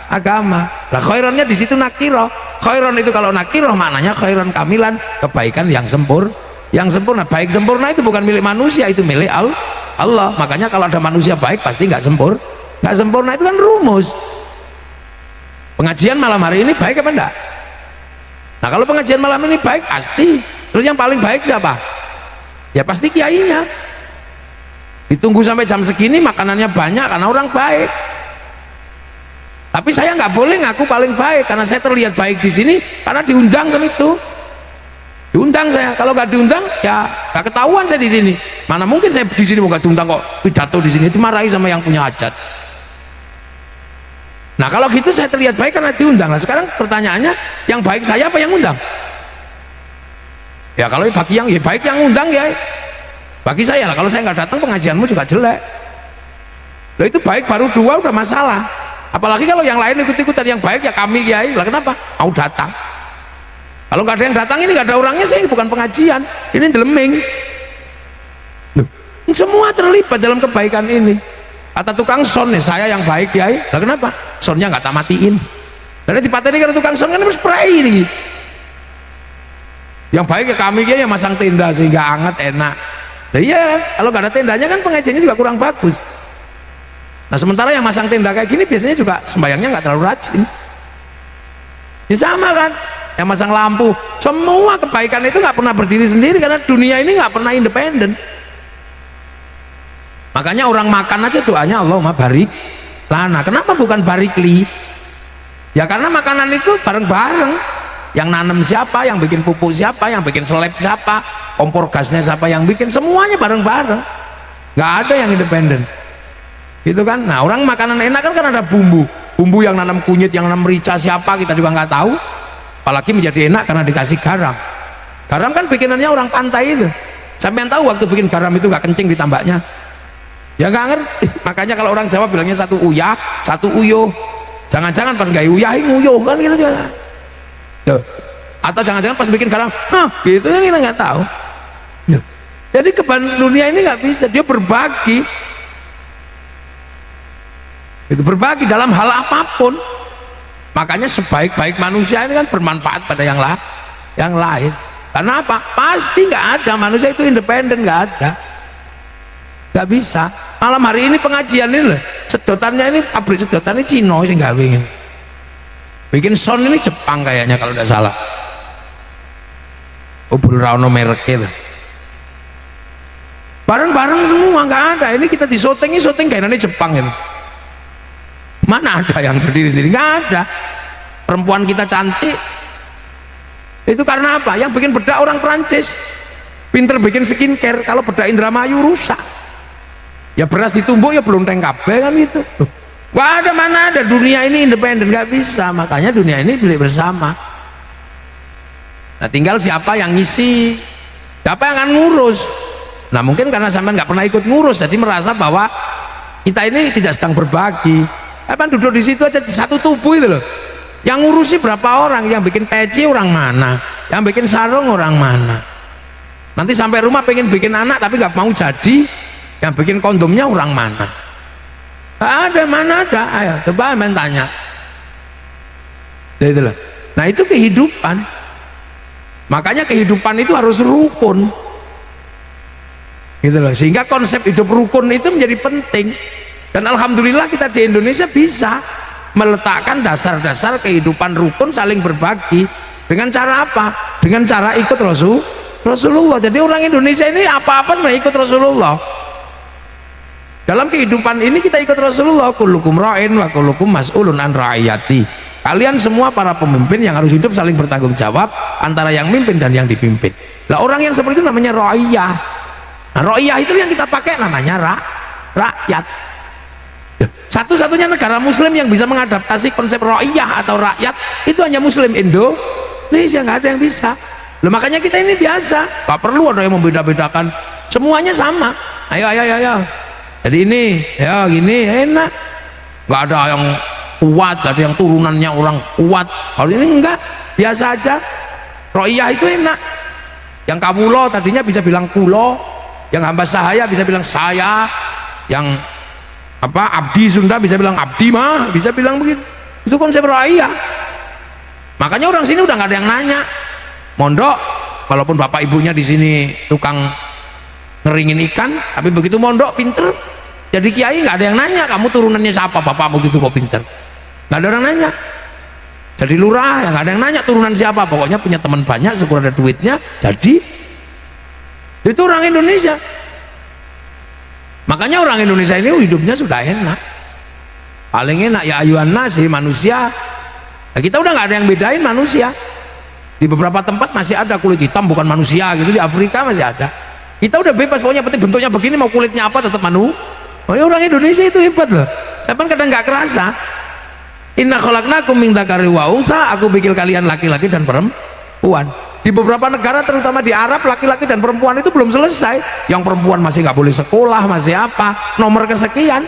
agama. Lah khairannya di situ nakiro. Khairan itu kalau nakiro maknanya khairan kamilan, kebaikan yang sempurna. Baik sempurna itu bukan milik manusia, itu milik Allah. Makanya kalau ada manusia baik pasti nggak sempurna, itu kan rumus. Pengajian malam hari ini baik apa enggak? Nah, kalau pengajian malam ini baik pasti. Terus yang paling baik siapa? Ya pasti kiainya. Ditunggu sampai jam segini makanannya banyak karena orang baik. Tapi saya nggak boleh ngaku paling baik karena saya terlihat baik di sini karena diundang kan itu. Diundang saya. Kalau nggak diundang ya nggak ketahuan saya di sini. Mana mungkin saya di sini mau nggak diundang kok pidato di sini, itu marahi sama yang punya hajat. Nah, kalau gitu saya terlihat baik karena diundang. Nah, sekarang pertanyaannya, yang baik saya apa yang undang? Ya kalau bagi yang baik yang undang ya bagi saya lah. Kalau saya nggak datang pengajianmu juga jelek. Loh, itu baik baru dua udah masalah. Apalagi kalau yang lain ikut-ikutan yang baik ya kami kiai. Lah kenapa? Mau datang. Kalau nggak ada yang datang ini nggak ada orangnya, saya bukan pengajian. Ini deleming. Loh, semua terlibat dalam kebaikan ini. Kata tukang son nih, saya yang baik kiai. Lah kenapa? Sonnya nggak tak matiin. Dan dipateni karena tukang son kan harus spray ini. Yang baik ya kami kiai yang masang tenda sehingga hangat enak. Nah iya, kalau nggak ada tendanya kan pengajiannya juga kurang bagus. Nah sementara yang masang tenda kayak gini biasanya juga sembayangnya nggak terlalu rajin. Ya sama kan, yang masang lampu, semua kebaikan itu nggak pernah berdiri sendiri karena dunia ini nggak pernah independen. Makanya orang makan aja doanya Allahumma barik lana. Kenapa bukan barikli? Ya karena makanan itu bareng-bareng. Yang nanam siapa, yang bikin pupuk siapa, yang bikin seleb siapa, kompor gasnya siapa yang bikin, semuanya bareng-bareng. Nggak ada yang independen. Gitu kan? Nah, orang makanan enak kan karena ada bumbu. Bumbu yang nanam kunyit, yang nanam merica siapa kita juga nggak tahu. Apalagi menjadi enak karena dikasih garam. Garam kan bikinannya orang pantai itu. Sampai yang tahu waktu bikin garam itu nggak kencing ditambahnya. Ya nggak ngerti. Makanya kalau orang Jawa bilangnya satu uyah, satu uyo. Jangan-jangan pas nggak uyah, nguyuh kan gitu juga. Tuh. Atau jangan-jangan pas bikin garam, gitu kan kita nggak tahu. Tuh. Jadi dunia ini nggak bisa, dia berbagi. Itu berbagi dalam hal apapun. Makanya sebaik-baik manusia ini kan bermanfaat pada yang lain. Karena apa? Pasti nggak ada manusia itu independen, nggak ada. Nggak bisa. Malam hari ini pengajian ini loh, sedotannya ini pabrik sedotan ini Cina sih nggak ingin. Bikin sound ini Jepang kayaknya kalau tidak salah. Ubul Rauno mereknya. Bareng-bareng semua nggak ada. Ini kita syuting kayaknya Jepang itu. Mana ada yang berdiri sendiri? Nggak ada. Perempuan kita cantik. Itu karena apa? Yang bikin bedak orang Perancis. Pinter bikin skincare. Kalau bedak Indramayu rusak. Ya beras ditumbuk ya belum kabeh kan itu. Nggak ada, mana ada. Dunia ini independen, nggak bisa. Makanya dunia ini milik bersama. Nah tinggal siapa yang ngisi, siapa yang akan ngurus. Nah mungkin karena sampean nggak pernah ikut ngurus, jadi merasa bahwa kita ini tidak sedang berbagi. Apa duduk di situ aja satu tubuh itu loh. Yang ngurusi berapa orang? Yang bikin peci orang mana? Yang bikin sarung orang mana? Nanti sampai rumah pengen bikin anak tapi nggak mau jadi. Yang bikin kondomnya orang mana? Ada, mana ada? Ayo coba main tanya. Itulah. Nah itu kehidupan. Makanya kehidupan itu harus rukun. Gitu loh. Sehingga konsep hidup rukun itu menjadi penting. Dan alhamdulillah kita di Indonesia bisa meletakkan dasar-dasar kehidupan rukun, saling berbagi. Dengan cara apa? Dengan cara ikut Rasulullah. Jadi orang Indonesia ini apa-apa sebenarnya ikut Rasulullah. Dalam kehidupan ini kita ikut Rasulullah, kullukum ra'in wa kullukum mas'ulun an ra'iyati. Kalian semua para pemimpin yang harus hidup saling bertanggung jawab antara yang mimpin dan yang dipimpin. Lah orang yang seperti itu namanya ra'iyah. Nah, ra'iyah itu yang kita pakai namanya rakyat. Satu-satunya negara muslim yang bisa mengadaptasi konsep ra'iyah atau rakyat itu hanya muslim Indonesia, nggak ada yang bisa. Loh, makanya kita ini biasa, nggak perlu ada yang membeda-bedakan, semuanya sama. Ayo. Jadi ini ya gini enak, nggak ada yang kuat, nggak ada yang turunannya orang kuat. Kalau ini enggak, biasa aja. Ro'iyah itu enak. Yang kawulo tadinya bisa bilang kulo, yang hamba sahaya bisa bilang saya, yang abdi Sunda bisa bilang abdi mah, bisa bilang begitu. Itu konsep ro'iyah. Makanya orang sini udah nggak ada yang nanya. Mondok, walaupun bapak ibunya di sini tukang ngeringin ikan, tapi begitu mondok pinter jadi kiai nggak ada yang nanya kamu turunannya siapa, bapakmu gitu kok pinter, nggak ada orang nanya. Jadi lurah yang nggak ada yang nanya turunan siapa, pokoknya punya teman banyak, syukur ada duitnya, jadi itu orang Indonesia. Makanya orang Indonesia ini hidupnya sudah enak, paling enak ya ayuan nasi manusia. Nah, kita udah nggak ada yang bedain manusia. Di beberapa tempat masih ada kulit hitam bukan manusia gitu, di Afrika masih ada. Kita udah bebas, pokoknya penting bentuknya begini, mau kulitnya apa tetap Oh ya, orang Indonesia itu hebat loh. Saya kan kadang nggak kerasa. Inna khalaqnakum min dzakari wa unsa, aku bikin kalian laki-laki dan perempuan. Di beberapa negara terutama di Arab, laki-laki dan perempuan itu belum selesai. Yang perempuan masih nggak boleh sekolah, masih apa, nomor kesekian.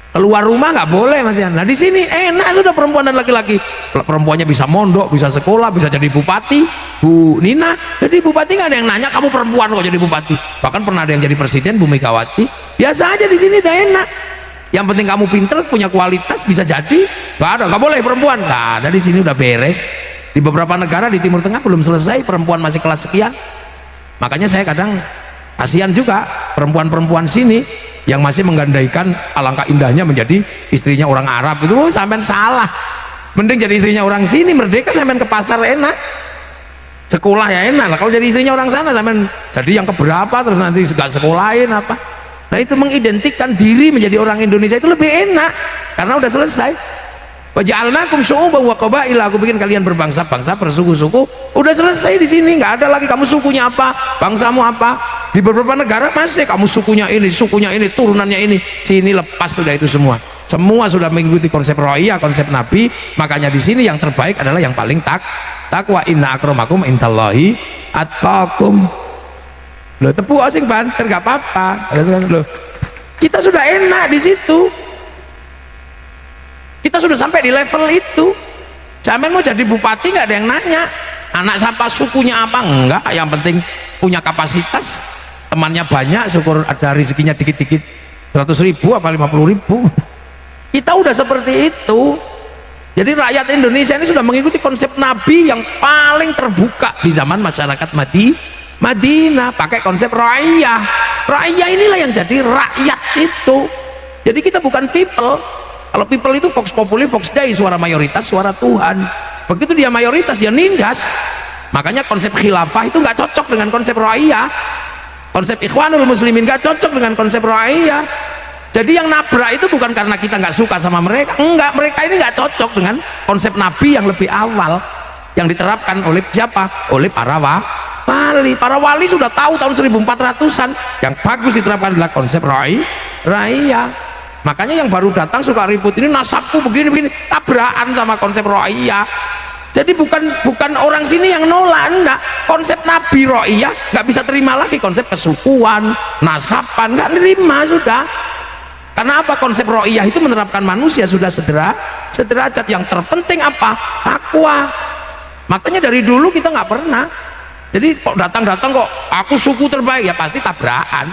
Keluar rumah nggak boleh masih. Nah di sini enak sudah, perempuan dan laki-laki. Perempuannya bisa mondok, bisa sekolah, bisa jadi bupati. Bu Nina jadi bupati, nggak ada yang nanya kamu perempuan kok jadi bupati. Bahkan pernah ada yang jadi presiden, Bu Megawati. Biasa aja di sini, udah enak. Yang penting kamu pinter, punya kualitas, bisa jadi. Nggak ada, nggak boleh perempuan. Nggak ada, di sini udah beres. Di beberapa negara di Timur Tengah belum selesai, perempuan masih kelas sekian. Makanya saya kadang kasihan juga perempuan-perempuan sini yang masih menggandaikan alangkah indahnya menjadi istrinya orang Arab. Itu sampean salah, mending jadi istrinya orang sini, merdeka, sampean ke pasar enak, sekolah ya enak lah. Kalau jadi istrinya orang sana sampean jadi yang keberapa, terus nanti gak sekolahin apa. Nah itu mengidentikan diri menjadi orang Indonesia itu lebih enak karena udah selesai. Wa ja'alnakum syu'uban wa qabaila, aku bikin kalian berbangsa-bangsa, bersuku-suku, udah selesai di sini. Nggak ada lagi kamu sukunya apa, bangsamu apa. Di beberapa negara masih kamu sukunya ini, turunannya ini. Sini lepas sudah itu semua sudah mengikuti konsep ro'iyah, konsep Nabi. Makanya di sini yang terbaik adalah yang paling takwa. Inna akramakum indallahi atqakum. Loh, tepuk asing banter nggak apa-apa. Loh, kita sudah enak di situ. Kita sudah sampai di level itu. Sampean mau jadi bupati nggak ada yang nanya anak siapa, sukunya apa, enggak. Yang penting punya kapasitas, temannya banyak, syukur ada rezekinya dikit-dikit, 100.000 apa 50.000. Kita udah seperti itu. Jadi rakyat Indonesia ini sudah mengikuti konsep Nabi yang paling terbuka di zaman masyarakat Madinah, pakai konsep ra'iyah. Ra'iyah inilah yang jadi rakyat itu. Jadi kita bukan people. Kalau people itu vox populi, vox dei, suara mayoritas, suara Tuhan. Begitu dia mayoritas, dia nindas. Makanya konsep khilafah itu nggak cocok dengan konsep ra'iyah. Konsep ikhwanul muslimin nggak cocok dengan konsep ra'iyah. Jadi yang nabrak itu bukan karena kita nggak suka sama mereka, enggak, mereka ini nggak cocok dengan konsep Nabi yang lebih awal, yang diterapkan oleh siapa? Oleh para wali. Para wali sudah tahu tahun 1400-an yang bagus diterapkan adalah konsep ra'iyah. Makanya yang baru datang suka ribut, ini nasabku begini, tabrakan sama konsep ra'iyah. Jadi bukan orang sini yang nolak, enggak. Konsep Nabi ra'iyah nggak bisa terima lagi konsep kesukuan, nasaban, nggak terima sudah. Karena apa? Konsep ra'iyah itu menerapkan manusia sudah sederajat. Yang terpenting apa? Takwa. Makanya dari dulu kita nggak pernah. Jadi kok datang-datang kok aku suku terbaik, ya pasti tabrakan.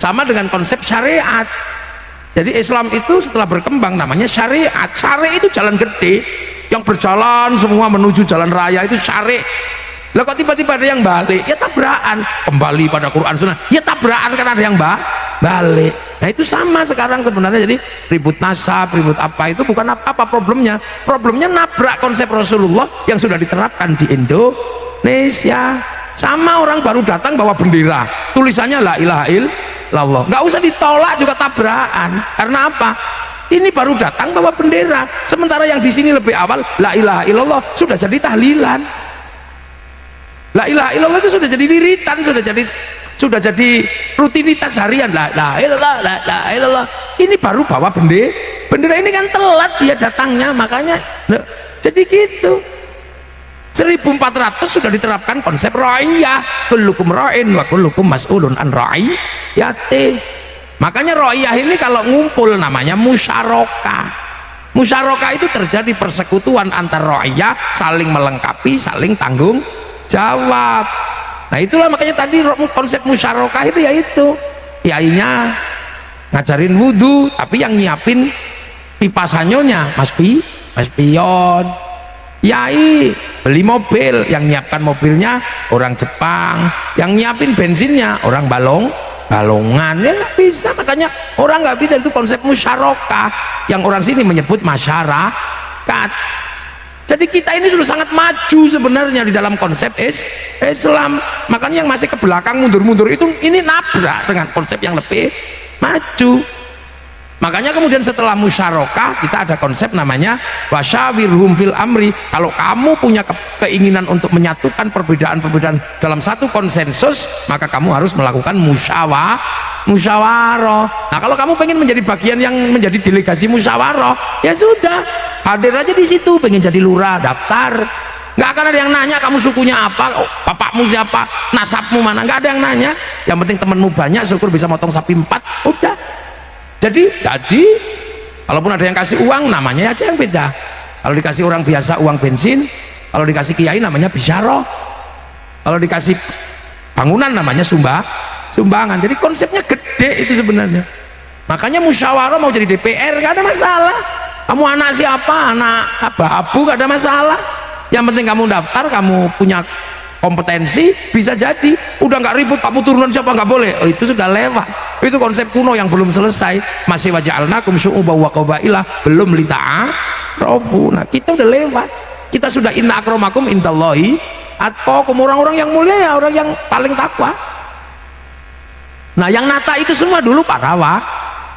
Sama dengan konsep syariat. Jadi Islam itu setelah berkembang namanya syariat. Syariat itu jalan gede yang berjalan semua menuju jalan raya, itu syariat. Lah kok tiba-tiba ada yang balik, ya tabrakan. Kembali pada Quran Sunnah, ya tabrakan karena ada yang balik. Nah itu sama sekarang sebenarnya. Jadi ribut nasab, ribut apa itu bukan apa-apa problemnya. Problemnya nabrak konsep Rasulullah yang sudah diterapkan di Indonesia. Sama orang baru datang bawa bendera, tulisannya la ilaha illallah. Nggak usah ditolak juga tabrakan. Karena apa? Ini baru datang bawa bendera, sementara yang di sini lebih awal la ilaha illallah sudah jadi tahlilan. La ilaha illallah itu sudah jadi wiritan, sudah jadi rutinitas harian. La ilaha illallah, la ilaha illallah. Ini baru bawa bendera ini kan telat dia datangnya, makanya jadi gitu. 1400 sudah diterapkan konsep ra'iyah, kullukum ra'in wa kullukum mas'ulun an ra'iyati. Makanya ra'iyah ini kalau ngumpul namanya musyarakah. Musyarakah itu terjadi persekutuan antar ra'iyah, saling melengkapi, saling tanggung jawab. Nah itulah makanya tadi konsep musyarakah itu yaitu kiainya ngajarin wudhu, tapi yang nyiapin pipa sanyonya mas pion. Yai beli mobil, yang nyiapkan mobilnya orang Jepang, yang nyiapin bensinnya orang balongan. Ya nggak bisa, makanya orang nggak bisa. Itu konsep musyarakah yang orang sini menyebut masyarakat. Jadi kita ini sudah sangat maju sebenarnya di dalam konsep Islam. Makanya yang masih ke belakang mundur-mundur itu ini nabrak dengan konsep yang lebih maju. Makanya kemudian setelah musyarakah kita ada konsep namanya wasyawirhum fil amri. Kalau kamu punya keinginan untuk menyatukan perbedaan-perbedaan dalam satu konsensus, maka kamu harus melakukan musyawarah. Nah kalau kamu pengen menjadi bagian yang menjadi delegasi musyawarah, ya sudah, hadir aja di situ. Pengen jadi lurah, daftar. Nggak akan ada yang nanya kamu sukunya apa, bapakmu siapa, nasabmu mana, nggak ada yang nanya. Yang penting temenmu banyak, syukur bisa motong sapi 4, udah. Jadi kalaupun ada yang kasih uang namanya aja yang beda. Kalau dikasih orang biasa uang bensin, kalau dikasih kiai namanya bisyarah, kalau dikasih bangunan namanya sumbangan. Jadi konsepnya gede itu sebenarnya. Makanya musyawarah mau jadi DPR gak ada masalah. Kamu anak siapa, anak abu gak ada masalah. Yang penting kamu daftar, kamu punya kompetensi, bisa jadi. Udah nggak ribut kamu turunan siapa, nggak boleh. Oh, itu sudah lewat. Itu konsep kuno yang belum selesai. Masih waja'alnakum syu'uban wa qabailah, belum lita'arafu. Nah kita udah lewat. Kita sudah inna akramakum indallahi atqakum, orang-orang yang mulia ya orang yang paling takwa. Nah yang nata itu semua dulu para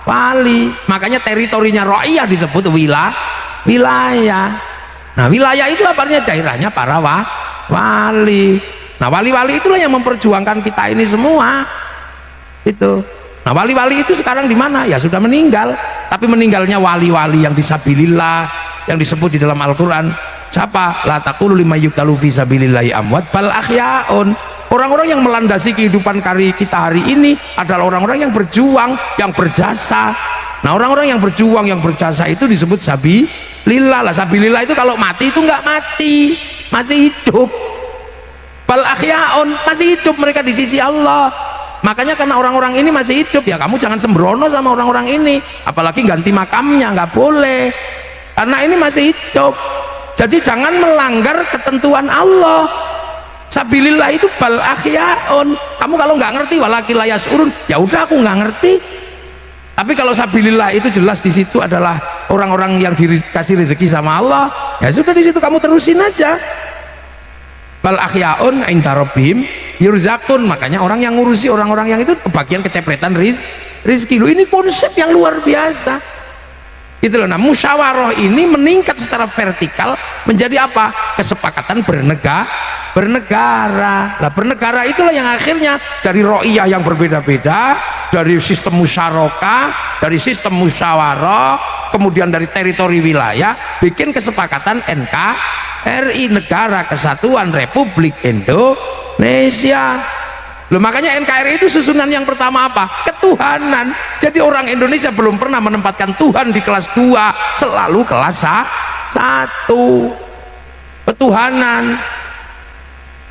wali. Makanya teritorinya ra'iyah disebut wilayah. Nah wilayah itu artinya daerahnya para wali. Nah wali-wali itulah yang memperjuangkan kita ini semua itu. Nah wali-wali itu sekarang di mana? Ya sudah meninggal. Tapi meninggalnya wali-wali yang disabilillah, yang disebut di dalam Al-Quran. Siapa? La taqulu liman yuqtalu fi sabilillahi amwat bal ahyaun. Orang-orang yang melandasi kehidupan kita hari ini adalah orang-orang yang berjuang, yang berjasa. Nah orang-orang yang berjuang, yang berjasa itu disebut sabilillah. Lah sabilillah itu kalau mati itu nggak mati, masih hidup. Bal ahyaun, masih hidup mereka di sisi Allah. Makanya karena orang-orang ini masih hidup, ya kamu jangan sembrono sama orang-orang ini, apalagi ganti makamnya, nggak boleh, karena ini masih hidup. Jadi jangan melanggar ketentuan Allah. Sabilillah itu bal ahyaun. Kamu kalau nggak ngerti walakil la yasurun, ya udah aku nggak ngerti. Tapi kalau sabilillah itu jelas di situ adalah orang-orang yang dikasih rezeki sama Allah, ya sudah di situ kamu terusin aja. Bal ahyaun inda rabbihim yurzaqun. Makanya orang yang ngurusi orang-orang yang itu kebagian kecepretan rizki. Ini konsep yang luar biasa gitu loh. Nah musyawarah ini meningkat secara vertikal menjadi apa? Kesepakatan bernegara. Nah bernegara itulah yang akhirnya dari ra'iyah yang berbeda-beda, dari sistem musyarakah, dari sistem musyawarah, kemudian dari teritori wilayah, bikin kesepakatan NKRI, Negara Kesatuan Republik Indonesia. Loh makanya NKRI itu susunan yang pertama apa? Ketuhanan. Jadi orang Indonesia belum pernah menempatkan Tuhan di kelas 2, selalu kelas 1. Ketuhanan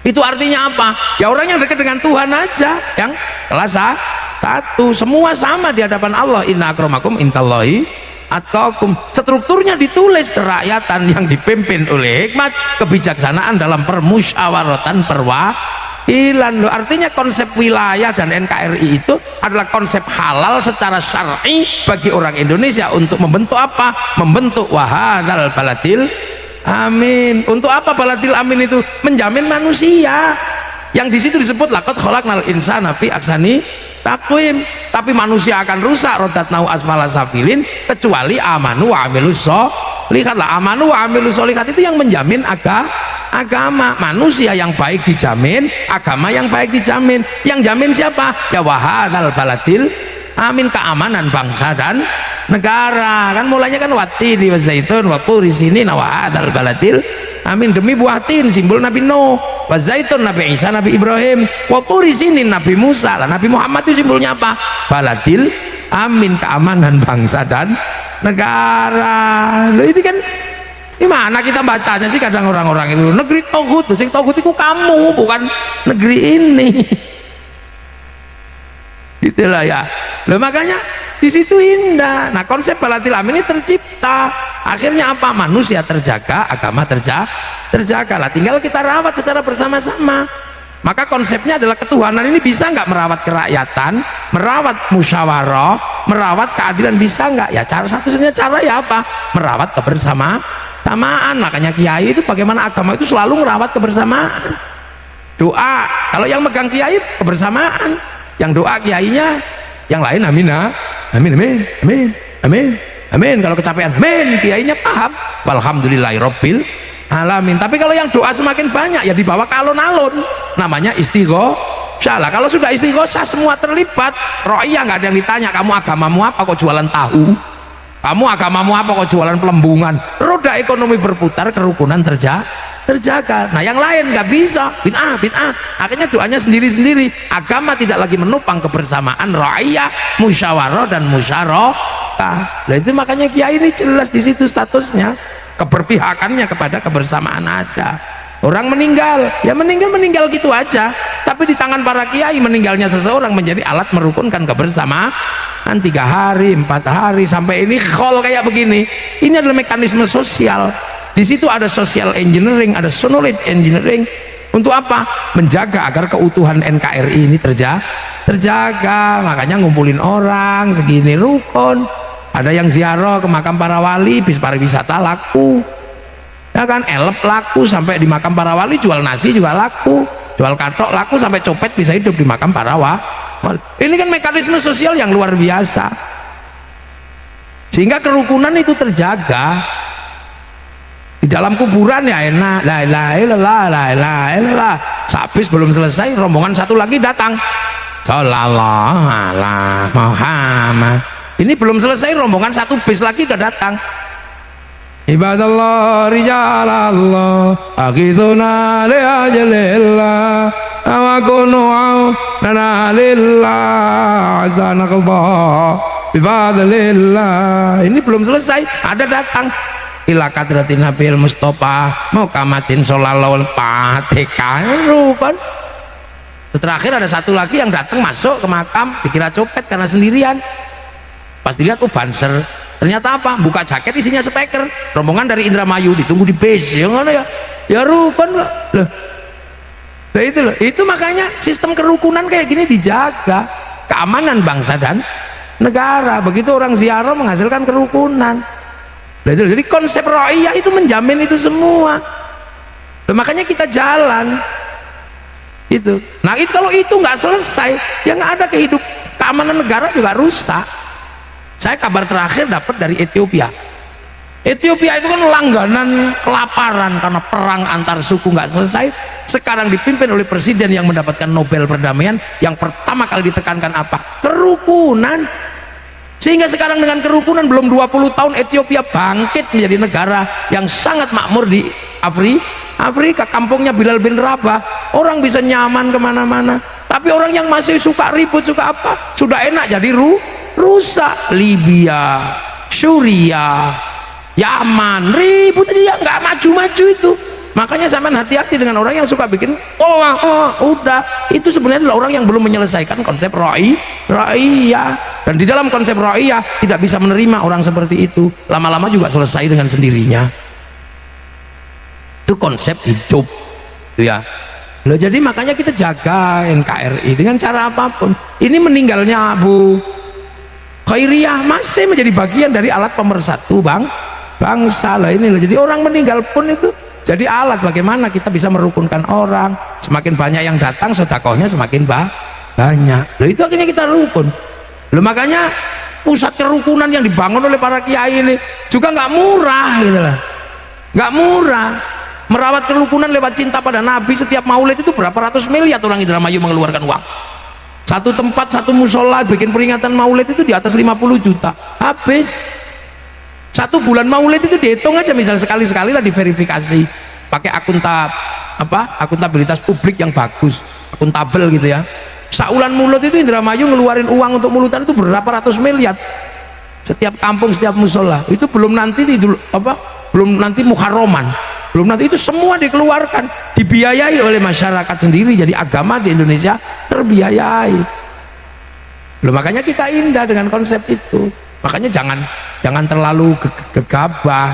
itu artinya apa? Ya orang yang dekat dengan Tuhan aja yang kelas 1. Semua sama di hadapan Allah. Inna akramakum indallahi atqakum. Strukturnya ditulis kerakyatan yang dipimpin oleh hikmat kebijaksanaan dalam permusyawaratan perwakilan. Loh, artinya konsep wilayah dan NKRI itu adalah konsep halal secara syar'i bagi orang Indonesia untuk membentuk apa? Membentuk wahadal baladil amin. Untuk apa baladil amin itu? Menjamin manusia yang di situ disebut laqad khalaqnal insana fi ahsani takwim. Tapi manusia akan rusak, rodatnau asfala safilin, kecuali amanu wa amilus sholihat. Lah amanu wa amilus sholihat itu yang menjamin agama. Manusia yang baik dijamin, agama yang baik dijamin. Yang jamin siapa? Ya wahadzal baladil amin, keamanan bangsa dan negara. Kan mulanya kan watini wa zaitun wa turi sinin wa hadzal baladil amin, demi buah tin simbol Nabi Nuh, wa zaitun Nabi Isa Nabi Ibrahim, wa turi sinin Nabi Musa. Lah Nabi Muhammad itu simbolnya apa? Baladil amin, keamanan bangsa dan negara. Loh ini kan gimana kita bacanya sih kadang orang-orang itu negeri tauhid, sing tauhid itu kamu, bukan negeri ini. Itulah ya. Loh makanya di situ indah. Nah konsep baladil amin ini tercipta. Akhirnya apa? Manusia terjaga, agama terjaga. Lah tinggal kita rawat secara bersama-sama. Maka konsepnya adalah ketuhanan ini bisa nggak merawat kerakyatan, merawat musyawarah, merawat keadilan, bisa nggak? Ya cara satu-satunya cara ya apa? Merawat kebersamaan. Makanya kiai itu bagaimana agama itu selalu merawat kebersamaan. Doa, kalau yang megang kiai kebersamaan, yang doa kiainya, yang lain amin, amin, amin, amin, amin, amin. Kalau kecapean, amin, kiainya paham. Walhamdulillahirabbil alamin. Tapi kalau yang doa semakin banyak, ya dibawa ke alun-alun, namanya istighosah. Kalau sudah istighosah semua terlibat, ro'iyah nggak ada yang ditanya, kamu agamamu apa kok jualan tahu, kamu agamamu apa kok jualan pelembungan. Roda ekonomi berputar, kerukunan terjaga. Nah yang lain nggak bisa, bid'ah. Akhirnya doanya sendiri-sendiri. Agama tidak lagi menopang kebersamaan, ra'iyah, musyawarah dan musyarakah. Nah itu makanya kiai ini jelas di situ statusnya, keberpihakannya kepada kebersamaan ada. Orang meninggal, ya meninggal gitu aja. Tapi di tangan para kiai meninggalnya seseorang menjadi alat merukunkan kebersamaan. 3 hari, 4 hari sampai ini khol kayak begini. Ini adalah mekanisme sosial. Di situ ada social engineering, ada knowledge engineering. Untuk apa? Menjaga agar keutuhan NKRI ini terjaga. Makanya ngumpulin orang segini rukun. Ada yang ziarah ke makam para wali, bis pariwisata laku. Ya kan, elep laku sampai di makam para wali, jual nasi juga laku, jual katok laku, sampai copet bisa hidup di makam para wali. Ini kan mekanisme sosial yang luar biasa, sehingga kerukunan itu terjaga. Di dalam kuburan ya enak, la ilaha illallah, la ilaha illallah. Habis belum selesai, rombongan satu lagi datang, sallallahu alaihi Muhammad. Ini belum selesai, rombongan satu bis lagi udah datang. Ibadallah rijalallah aghithuna li ajalillah wa kunu lana lillah azanakallah bifadlillah. Ini belum selesai, ada datang ila kadratin nabil mustafa mukamatin sholallahul fatihah. Kan terakhir ada satu lagi yang datang masuk ke makam, dikira copet karena sendirian. Pas dilihat banser, ternyata apa? Buka jaket isinya speaker. Rombongan dari Indramayu ditunggu di base. Yang mana ya? Ya rukun loh. Nah itu loh. Itu makanya sistem kerukunan kayak gini dijaga, keamanan bangsa dan negara. Begitu orang ziarah menghasilkan kerukunan. Nah, itu loh. Jadi konsep ra'iyah itu menjamin itu semua. Nah, makanya kita jalan. Itu. Nah itu kalau itu nggak selesai, yang ada keamanan negara juga rusak. Saya kabar terakhir dapat dari Ethiopia. Ethiopia itu kan langganan kelaparan karena perang antar suku nggak selesai. Sekarang dipimpin oleh presiden yang mendapatkan Nobel perdamaian. Yang pertama kali ditekankan apa? Kerukunan. Sehingga sekarang dengan kerukunan belum 20 tahun Ethiopia bangkit menjadi negara yang sangat makmur di Afrika. Kampungnya Bilal bin Rabah, orang bisa nyaman kemana-mana. Tapi orang yang masih suka ribut, suka apa, sudah enak jadi rusak. Libya, Suriah, Yaman, ribut aja, nggak maju-maju itu. Makanya sampean hati-hati dengan orang yang suka bikin udah, itu sebenarnya adalah orang yang belum menyelesaikan konsep ra'iyah. Dan di dalam konsep ra'iyah tidak bisa menerima orang seperti itu, lama-lama juga selesai dengan sendirinya. Itu konsep hidup ya. Loh, jadi makanya kita jaga NKRI dengan cara apapun. Ini meninggalnya Abu Khairiyah masih menjadi bagian dari alat pemersatu bangsa lah ini loh. Jadi orang meninggal pun itu jadi alat bagaimana kita bisa merukunkan orang. Semakin banyak yang datang, sedekahnya semakin banyak. Loh, itu akhirnya kita rukun. Loh, makanya pusat kerukunan yang dibangun oleh para kiai ini juga nggak murah gitu lah, nggak murah. Merawat kerukunan lewat cinta pada Nabi, setiap maulid itu berapa ratus miliar orang Indramayu mengeluarkan uang. Satu tempat, satu musola bikin peringatan maulid itu di atas 50 juta habis. Satu bulan maulid itu dihitung aja, misalnya sekali-sekali lah diverifikasi pakai akuntabilitas publik yang bagus, akuntabel gitu ya. Saulan mulut itu Indramayu ngeluarin uang untuk mulutan itu berapa ratus miliar setiap kampung, setiap musola. Itu belum nanti belum nanti muharraman, belum nanti, itu semua dikeluarkan, dibiayai oleh masyarakat sendiri. Jadi agama di Indonesia terbiayai. Loh, makanya kita indah dengan konsep itu. Makanya jangan terlalu gegabah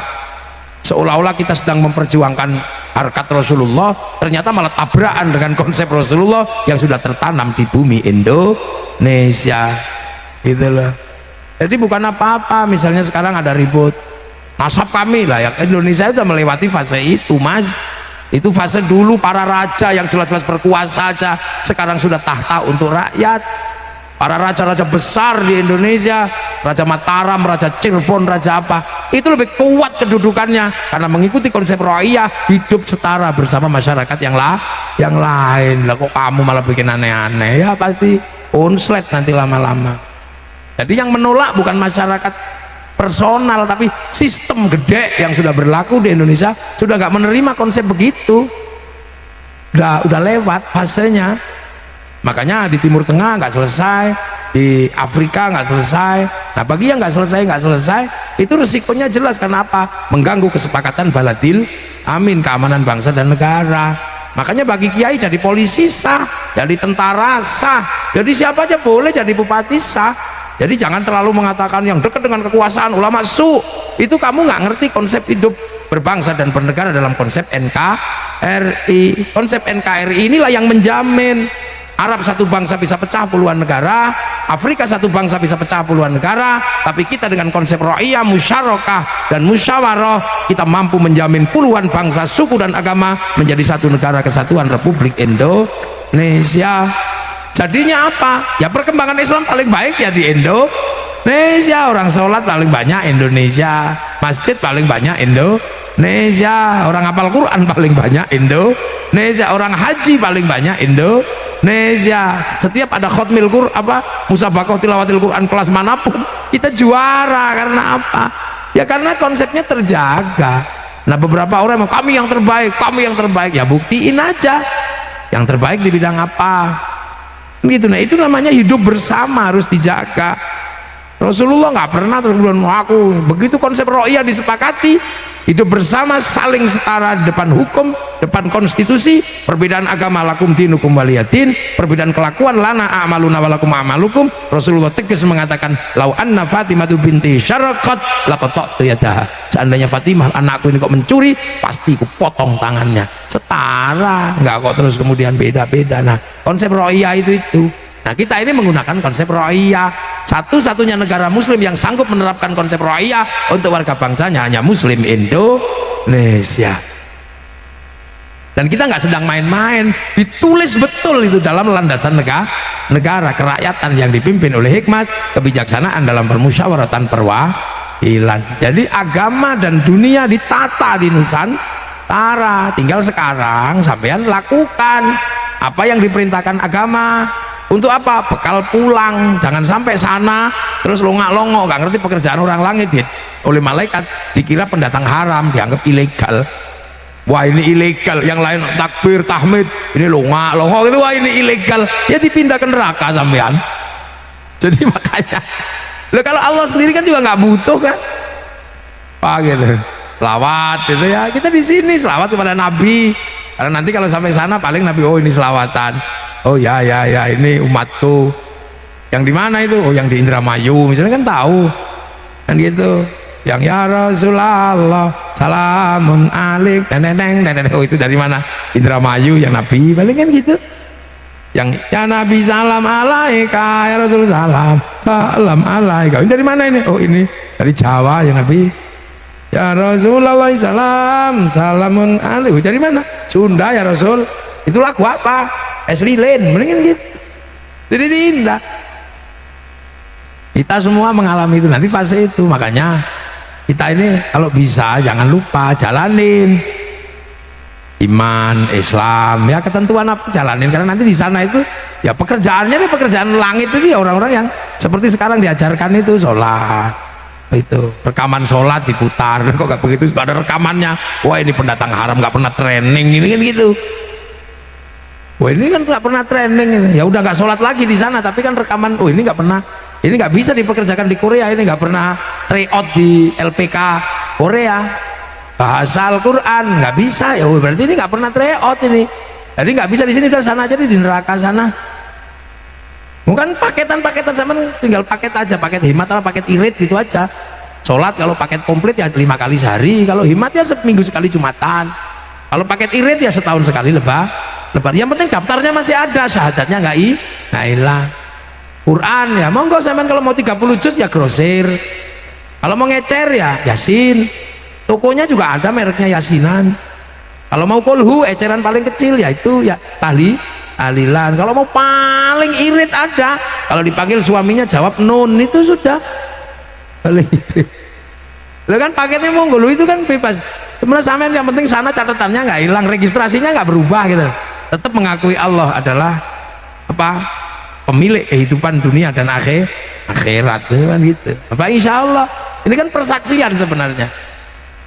seolah-olah kita sedang memperjuangkan harkat Rasulullah, ternyata malah tabrakan dengan konsep Rasulullah yang sudah tertanam di bumi Indonesia gitu loh. Jadi bukan apa-apa misalnya sekarang ada ribut nasab kami lah, ya Indonesia sudah melewati fase itu, Mas. Itu fase dulu para raja yang jelas-jelas berkuasa aja sekarang sudah tahta untuk rakyat. Para raja-raja besar di Indonesia, Raja Mataram, Raja Cirebon, Raja apa, itu lebih kuat kedudukannya karena mengikuti konsep ro'iyah, hidup setara bersama masyarakat yang lain. Lah kok kamu malah bikin aneh-aneh? Ya pasti konslet nanti lama-lama. Jadi yang menolak bukan masyarakat personal, tapi sistem gede yang sudah berlaku di Indonesia sudah nggak menerima konsep begitu. Udah lewat fasenya. Makanya di Timur Tengah nggak selesai, di Afrika nggak selesai. Nah, bagi yang nggak selesai itu resikonya jelas. Karena apa? Mengganggu kesepakatan baladil amin, keamanan bangsa dan negara. Makanya bagi kiai jadi polisi sah, jadi tentara sah, jadi siapa aja boleh jadi bupati sah. Jadi jangan terlalu mengatakan yang dekat dengan kekuasaan ulama su, itu kamu nggak ngerti konsep hidup berbangsa dan bernegara dalam konsep NKRI. Konsep NKRI inilah yang menjamin Arab satu bangsa bisa pecah puluhan negara, Afrika satu bangsa bisa pecah puluhan negara, tapi kita dengan konsep ro'iyah, musyarakah dan musyawarah, kita mampu menjamin puluhan bangsa, suku dan agama menjadi satu negara kesatuan Republik Indonesia. Jadinya apa? Ya perkembangan Islam paling baik ya di Indonesia. Orang sholat paling banyak Indonesia, masjid paling banyak Indonesia, orang hafal Quran paling banyak Indonesia, orang haji paling banyak Indonesia. Setiap ada khotmil Quran, musabaqah tilawatil Quran kelas manapun kita juara. Karena apa? Ya karena konsepnya terjaga. Nah, beberapa orang kami yang terbaik, ya buktiin aja yang terbaik di bidang apa gitu. Nah, itu namanya hidup bersama, harus dijaga. Rasulullah nggak pernah terus bilang aku begitu. Konsep ro'iyah disepakati, hidup bersama, saling setara di depan hukum, depan konstitusi. Perbedaan agama lakum dinukum waliyadin, perbedaan kelakuan lana a'maluna walakum a'malukum. Rasulullah tegas mengatakan lau anna Fatimah binti syaraqat laqata'tu yadaha. Seandainya Fatimah anakku ini kok mencuri, pasti ku potong tangannya. Setara, nggak kok terus kemudian beda-beda. Nah, konsep ro'iyah itu. Nah, kita ini menggunakan konsep ro'iyah. Satu-satunya negara muslim yang sanggup menerapkan konsep ro'iyah untuk warga bangsanya hanya muslim Indonesia. Dan kita nggak sedang main-main, ditulis betul itu dalam landasan negara kerakyatan yang dipimpin oleh hikmat kebijaksanaan dalam permusyawaratan perwakilan. Jadi agama dan dunia ditata di Nusantara. Tinggal sekarang sampean lakukan apa yang diperintahkan agama. Untuk apa? Bekal pulang. Jangan sampai sana terus longak-longok, nggak ngerti pekerjaan orang langit ya. Oleh malaikat dikira pendatang haram, dianggap ilegal. Wah, ini ilegal. Yang lain takbir, tahmid, ini longak-longok itu, wah ini ilegal. Ya dipindah ke neraka sampean. Jadi makanya kalau Allah sendiri kan juga nggak butuh kan. Wah gitu. Selawat itu ya. Kita di sini selawat kepada Nabi. Karena nanti kalau sampai sana paling Nabi, oh ini selawatan. Oh ya ini umatku yang di mana itu? Oh yang di Indramayu misalnya, kan tahu kan gitu. Yang ya Rasulullah salamun alik neneng. Oh itu dari mana? Indramayu yang Nabi paling kan gitu. Yang ya Nabi salam alaika, ya Rasul salam alaika. Ini dari mana ini? Oh ini dari Jawa ya Nabi. Ya Rasulullah salamun alik. Dari mana? Sunda ya Rasul. Itu lagu apa? Es lilin, mendingan gitu. Jadi indah. Kita semua mengalami itu nanti fase itu. Makanya kita ini kalau bisa jangan lupa jalanin iman, Islam, ya ketentuan apa jalanin, karena nanti di sana itu ya pekerjaannya nih pekerjaan langit itu ya orang-orang yang seperti sekarang diajarkan itu sholat, itu rekaman sholat diputar, kok gak begitu, gak ada rekamannya, wah ini pendatang haram gak pernah training ini kan gitu, wah ini kan gak pernah training, ya udah gak sholat lagi di sana, tapi kan rekaman, oh ini gak pernah, ini gak bisa dipekerjakan di Korea, ini gak pernah tryout di LPK Korea, bahasa Al-Quran nggak bisa, ya berarti ini nggak pernah tryout ini, jadi nggak bisa di sini, udah sana aja di neraka sana. Bukan paketan sama, tinggal paket aja, paket hemat apa paket irit gitu aja. Sholat kalau paket komplit ya 5 kali sehari, kalau hemat ya seminggu sekali Jumatan, kalau paket irit ya setahun sekali lebar. Yang penting daftarnya masih ada, syahadatnya nggak hilang. Quran ya monggo sampean, kalau mau 30 juz ya grosir, kalau mau ngecer ya Yasin. Tokonya juga ada mereknya Yasinan. Kalau mau kolhu eceran paling kecil ya itu ya tahlilan. Kalau mau paling irit ada, kalau dipanggil suaminya jawab nun, itu sudah paling irit. Lo kan paketnya monggo itu kan bebas. Sebenarnya sampean yang penting sana catatannya nggak hilang, registrasinya nggak berubah gitu. Tetap mengakui Allah adalah apa, pemilik kehidupan dunia dan akhirat kan gitu. Apa insya Allah ini kan persaksian sebenarnya.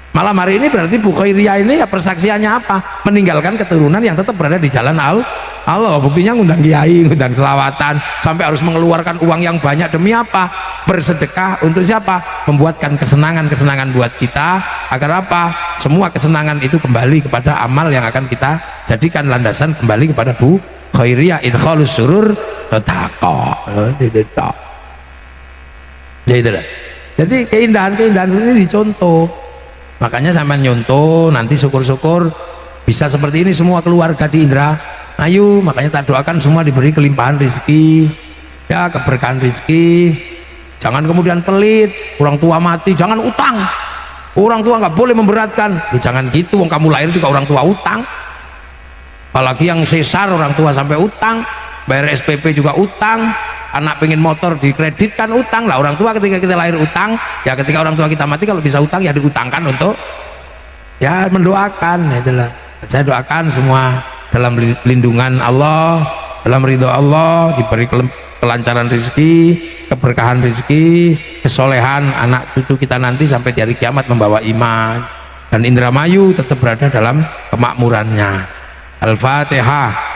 Malam hari ini berarti Bu Khairiyah ini ya persaksiannya apa? Meninggalkan keturunan yang tetap berada di jalan Allah. Buktinya ngundang kiai, ngundang selawatan, sampai harus mengeluarkan uang yang banyak demi apa? Bersedekah untuk siapa? Membuatkan kesenangan buat kita, agar apa? Semua kesenangan itu kembali kepada amal yang akan kita jadikan landasan kembali kepada Bu Khairiyah, idkhalus surur taqwa. Jadi keindahan-keindahan ini dicontoh. Makanya sampai nyontoh, nanti syukur-syukur bisa seperti ini semua keluarga di Indra Ayu. Makanya tak doakan semua diberi kelimpahan rezeki, ya keberkahan rezeki. Jangan kemudian pelit, orang tua mati jangan utang, orang tua nggak boleh memberatkan, ya, jangan gitu, wong kamu lahir juga orang tua utang, apalagi yang sesar orang tua sampai utang, bayar SPP juga utang, anak pengen motor dikreditkan utang lah, orang tua ketika kita lahir utang, ya ketika orang tua kita mati kalau bisa utang ya diutangkan untuk ya mendoakan. Itulah saya doakan semua dalam lindungan Allah, dalam ridho Allah, diberi kelancaran rezeki, keberkahan rezeki, kesolehan anak cucu kita nanti sampai di hari kiamat membawa iman, dan Indramayu tetap berada dalam kemakmurannya. Al-Fatihah.